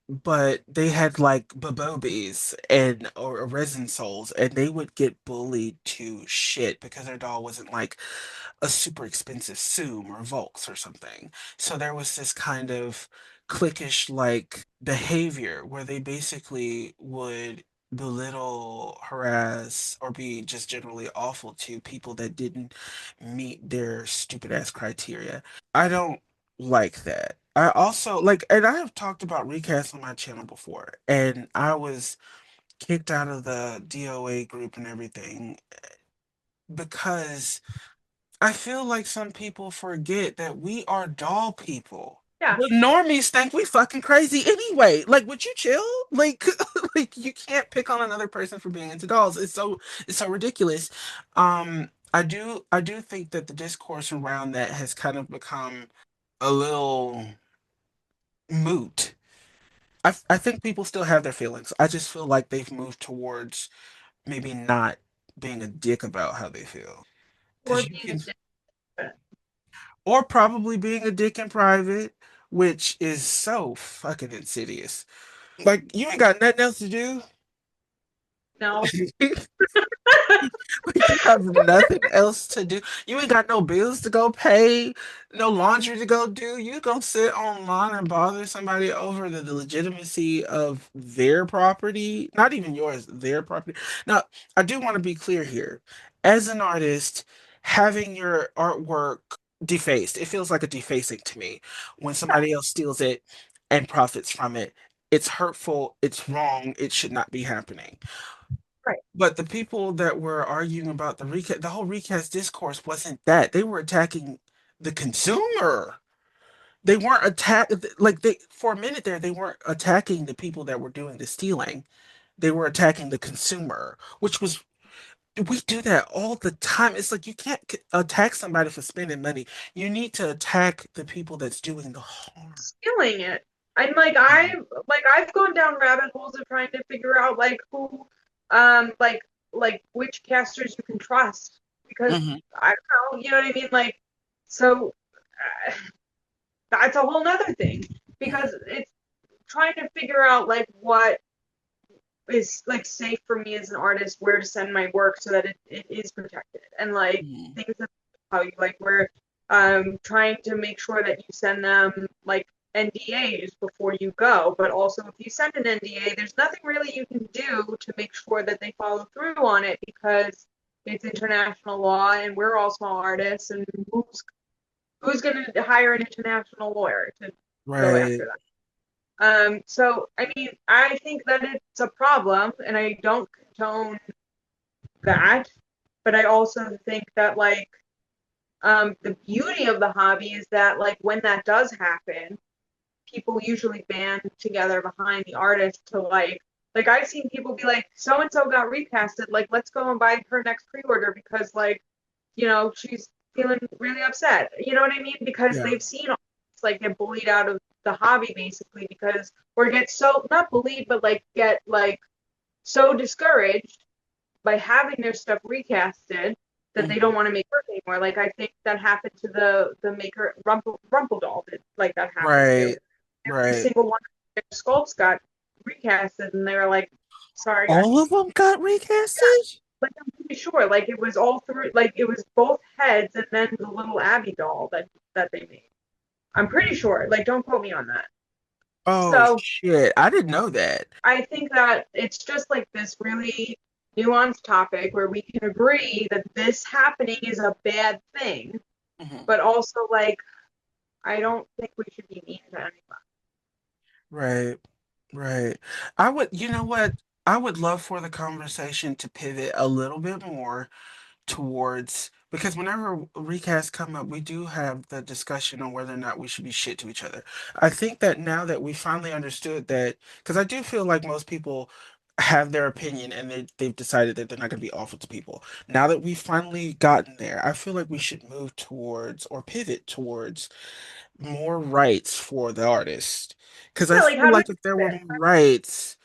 But they had like babobis and or resin souls, and they would get bullied to shit because their doll wasn't like a super expensive Zoom or Volks or something. So there was this kind of cliquish like behavior where they basically would belittle, harass, or be just generally awful to people that didn't meet their stupid ass criteria. I don't like that. I also like, and I have talked about recasts on my channel before, and I was kicked out of the DOA group and everything because I feel like some people forget that we are doll people. yeah. The normies think we fucking crazy anyway. Like, would you chill? Like, like you can't pick on another person for being into dolls. It's so ridiculous. I do think that the discourse around that has kind of become a little moot. I think people still have their feelings. I just feel like they've moved towards maybe not being a dick about how they feel. Or Because you being can, different. or probably being a dick in private, which is so fucking insidious. Like, you ain't got nothing else to do. No. Like, you have nothing else to do. You ain't got no bills to go pay, no laundry to go do. You gonna sit online and bother somebody over the legitimacy of their property, not even yours, their property. Now, I do want to be clear here. As an artist, having your artwork defaced, it feels like a defacing to me. When somebody else steals it and profits from it, it's hurtful, it's wrong, it should not be happening. Right. But the people that were arguing about the whole recast discourse wasn't that. They were attacking the consumer. They weren't like they for a minute there, they weren't attacking the people that were doing the stealing. They were attacking the consumer, which was we do that all the time. It's like you can't attack somebody for spending money. You need to attack the people that's doing the harm. Stealing it. And I've gone down rabbit holes of trying to figure out like who like which casters you can trust, because Hmm. I don't know, you know what I mean? Like, so that's a whole nother thing, because it's trying to figure out like what is like safe for me as an artist, where to send my work so that it is protected, and like Hmm. things that how you like where trying to make sure that you send them like NDAs before you go, but also if you send an NDA, there's nothing really you can do to make sure that they follow through on it, because it's international law and we're all small artists, and who's going to hire an international lawyer to go after Right. that? So I mean, I think that it's a problem, and I don't condone that, but I also think that like the beauty of the hobby is that like when that does happen, people usually band together behind the artist to like I've seen people be like, so and so got recasted, like let's go and buy her next pre-order because like, she's feeling really upset. You know what I mean? Because Yeah. they've seen like get bullied out of the hobby basically because or get so not bullied but like get like so discouraged by having their stuff recasted that they don't Mhm. want to make work anymore. Like I think that happened to the maker Rumple Doll. Like that happened to Right. every Right. single one of their sculpts got recasted, and they were like, "Sorry, guys." All of them got recasted? Like I'm pretty sure, like it was all through, like it was both heads and then the little Abby doll that they made. I'm pretty sure. Like, don't quote me on that. Oh So shit. I didn't know that. I think that it's just like this really nuanced topic where we can agree that this happening is a bad thing, Mhm. but also like I don't think we should be mean to anyone. Right. Right. I would, you know what? I would love for the conversation to pivot a little bit more towards because whenever recasts come up, we do have the discussion on whether or not we should be shit to each other. I think that now that we finally understood that, because I do feel like most people have their opinion and they've decided that they're not going to be awful to people. Now that we've finally gotten there, I feel like we should move towards or pivot towards more rights for the artist. Because I Yeah, like feel how do we like if do there were this? more rights,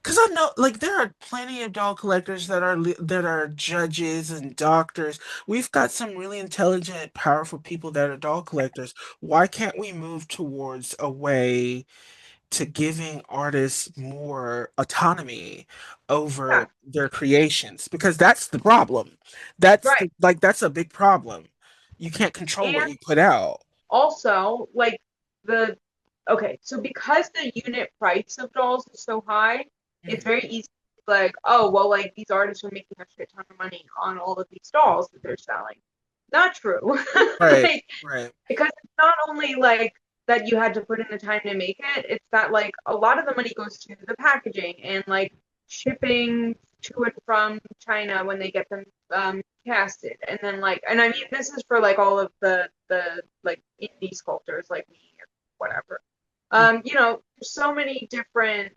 because I know, like, there are plenty of doll collectors that are judges and doctors. We've got some really intelligent, powerful people that are doll collectors. Why can't we move towards a way to giving artists more autonomy Yeah, over their creations? Because that's the problem. That's right. the like that's a big problem. You can't control what And you put out. also like the okay, so because the unit price of dolls is so high, it's Mhm. very easy to be like, oh well, like these artists are making a shit ton of money on all of these dolls that they're selling. Not true. Right, Like right. because it's not only like that you had to put in the time to make it, it's that like a lot of the money goes to the packaging and like shipping to and from China when they get them casted. And then like and I mean this is for like all of the like indie sculptors like me or whatever. Mhm. So many different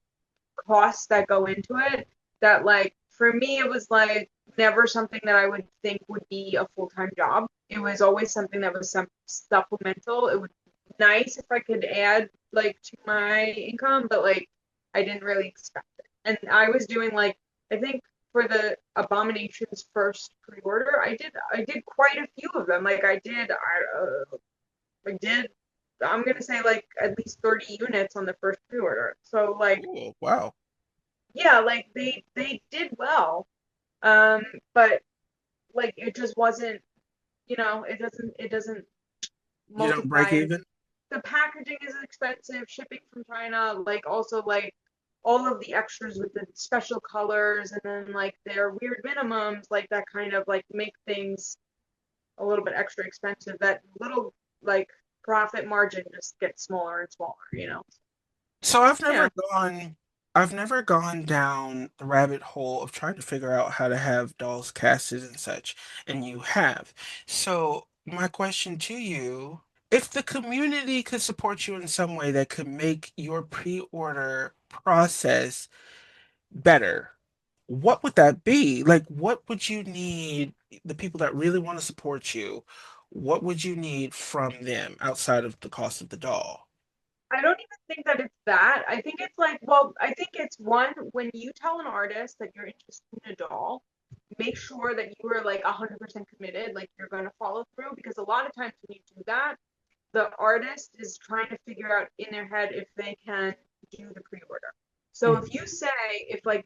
costs that go into it that like for me it was like never something that I would think would be a full-time job. It was always something that was some supplemental. It would be nice if I could add like to my income, but like I didn't really expect it. And I was doing like I think for the Abominations first pre-order, I did quite a few of them. Like I did I'm gonna say like at least 30 units on the first pre-order. So like Cool. Wow. yeah, like they did well. Um, but like it just wasn't, it doesn't You don't break multiply and even? the packaging is expensive, shipping from China, like also like all of the extras with the special colors and then like their weird minimums, like that kind of like make things a little bit extra expensive. That little like profit margin just gets smaller and smaller. So Yeah. I've never gone down the rabbit hole of trying to figure out how to have dolls casted and such, and you have. So my question to you, if the community could support you in some way that could make your pre-order process better, what would that be? Like, what would you need, the people that really want to support you, what would you need from them outside of the cost of the doll? I don't even think that it's that. I think it's like, well, I think it's one when you tell an artist that you're interested in a doll, make sure that you are like 100% committed, like you're going to follow through because a lot of times when you do that, the artist is trying to figure out in their head if they can do the pre-order. So if you say, if like,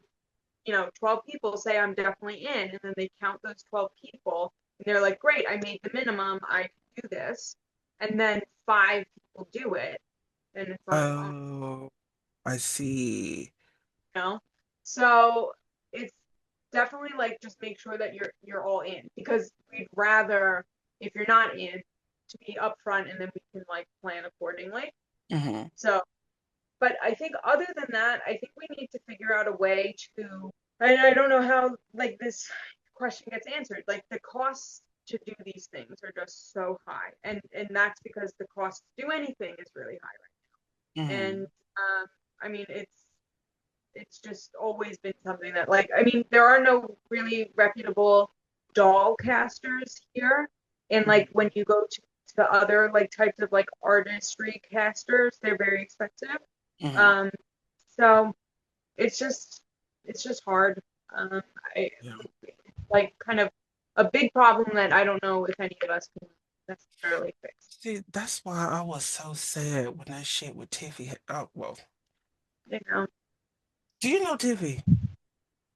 12 people say I'm definitely in, and then they count those 12 people, and they're like, great, I made the minimum, I can do this, and then five people do it, and it's like, oh, Oh, I see. know. So it's definitely like just make sure that you're all in because we'd rather if you're not in to be upfront and then we can like plan accordingly. Hmm. So, but I think other than that, I think we need to figure out a way to. I don't know how like this question gets answered. Like the costs to do these things are just so high, and that's because the cost to do anything is really high right now. And Mm-hmm. I mean, it's just always been something that, like, I mean, there are no really reputable doll casters here, and like when you go to other like types of like artistry casters, they're very expensive. Mm-hmm. Um, so it's just it's just hard. Um, I Yeah. like kind of a big problem that I don't know if any of us can necessarily fix. See, that's why I was so sad when that shit with Tiffy. Oh, well, You know, do you know Tiffy?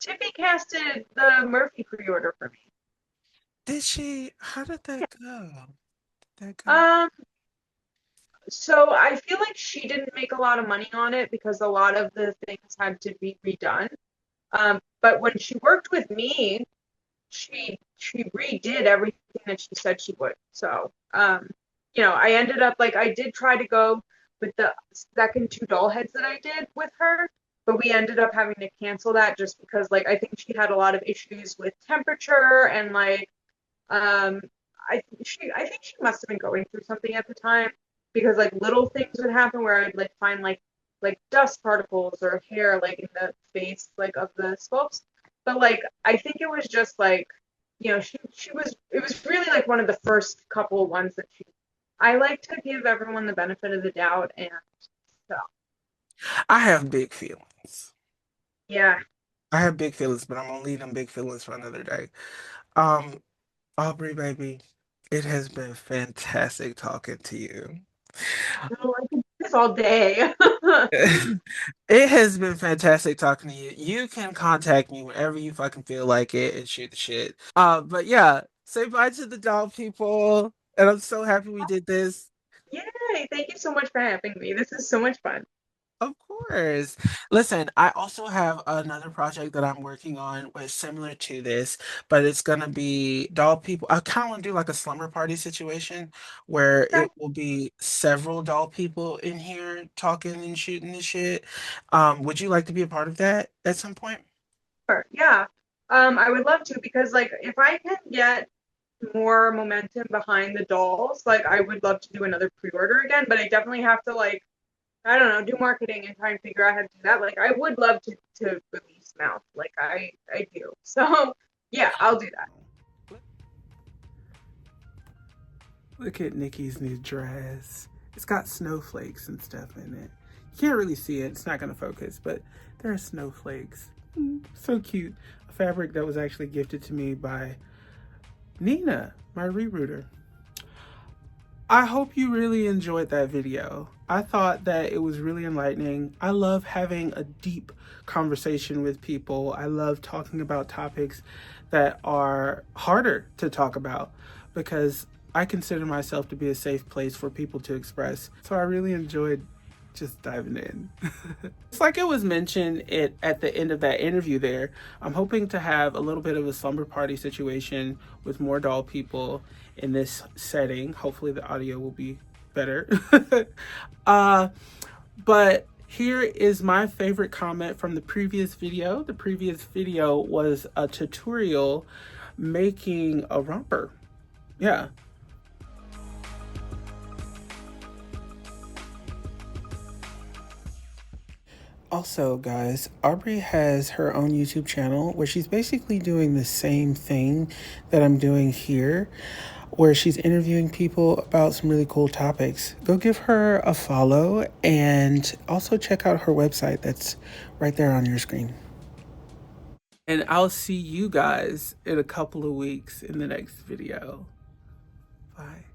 Tiffy casted the Murphy pre-order for me. Did she? How did that go? Did that go? Um, so I feel like she didn't make a lot of money on it because a lot of the things had to be redone. But when she worked with me, she redid everything that she said she would. So, I ended up like I did try to go with the second two doll heads that I did with her, but we ended up having to cancel that just because like I think she had a lot of issues with temperature and like um I think she must have been going through something at the time because like little things would happen where I'd like find like dust particles or hair like in the face like of the sculpts. But like I think it was just like she was it was really like one of the first couple ones that she I like to give everyone the benefit of the doubt, and so I have big feelings. yeah. I have big feelings, but I'm gonna leave them big feelings for another day. Um, Aubrey, baby, it has been fantastic talking to you. No, I could do this all day. It has been fantastic talking to you. You can contact me whenever you fucking feel like it and shoot the shit. But yeah, say bye to the doll people. And I'm so happy we did this. Yay, thank you so much for having me. This is so much fun. Of course. Listen, I also have another project that I'm working on which similar to this, but it's gonna be doll people. I kind of want to do like a slumber party situation where Okay. it will be several doll people in here talking and shooting the shit. Would you like to be a part of that at some point? Sure. Yeah. I would love to because like if I can get more momentum behind the dolls, like I would love to do another pre-order again, but I definitely have to like I don't know, do marketing and try and figure out how to do that. Like I would love to release mouth. Like I do. So yeah, I'll do that. Look at Nikki's new dress. It's got snowflakes and stuff in it. You can't really see it, it's not going to focus, but there are snowflakes. So cute. A fabric that was actually gifted to me by Nina, my rerouter. I hope you really enjoyed that video. I thought that it was really enlightening. I love having a deep conversation with people. I love talking about topics that are harder to talk about because I consider myself to be a safe place for people to express. So I really enjoyed just diving in. It's like it was mentioned at the end of that interview there. I'm hoping to have a little bit of a slumber party situation with more doll people in this setting. Hopefully the audio will be better. uh, but here is my favorite comment from the previous video. The previous video was a tutorial making a romper. Yeah. Also, guys, Aubrey has her own YouTube channel where she's basically doing the same thing that I'm doing here, where she's interviewing people about some really cool topics. Go give her a follow and also check out her website that's right there on your screen. And I'll see you guys in a couple of weeks in the next video. Bye.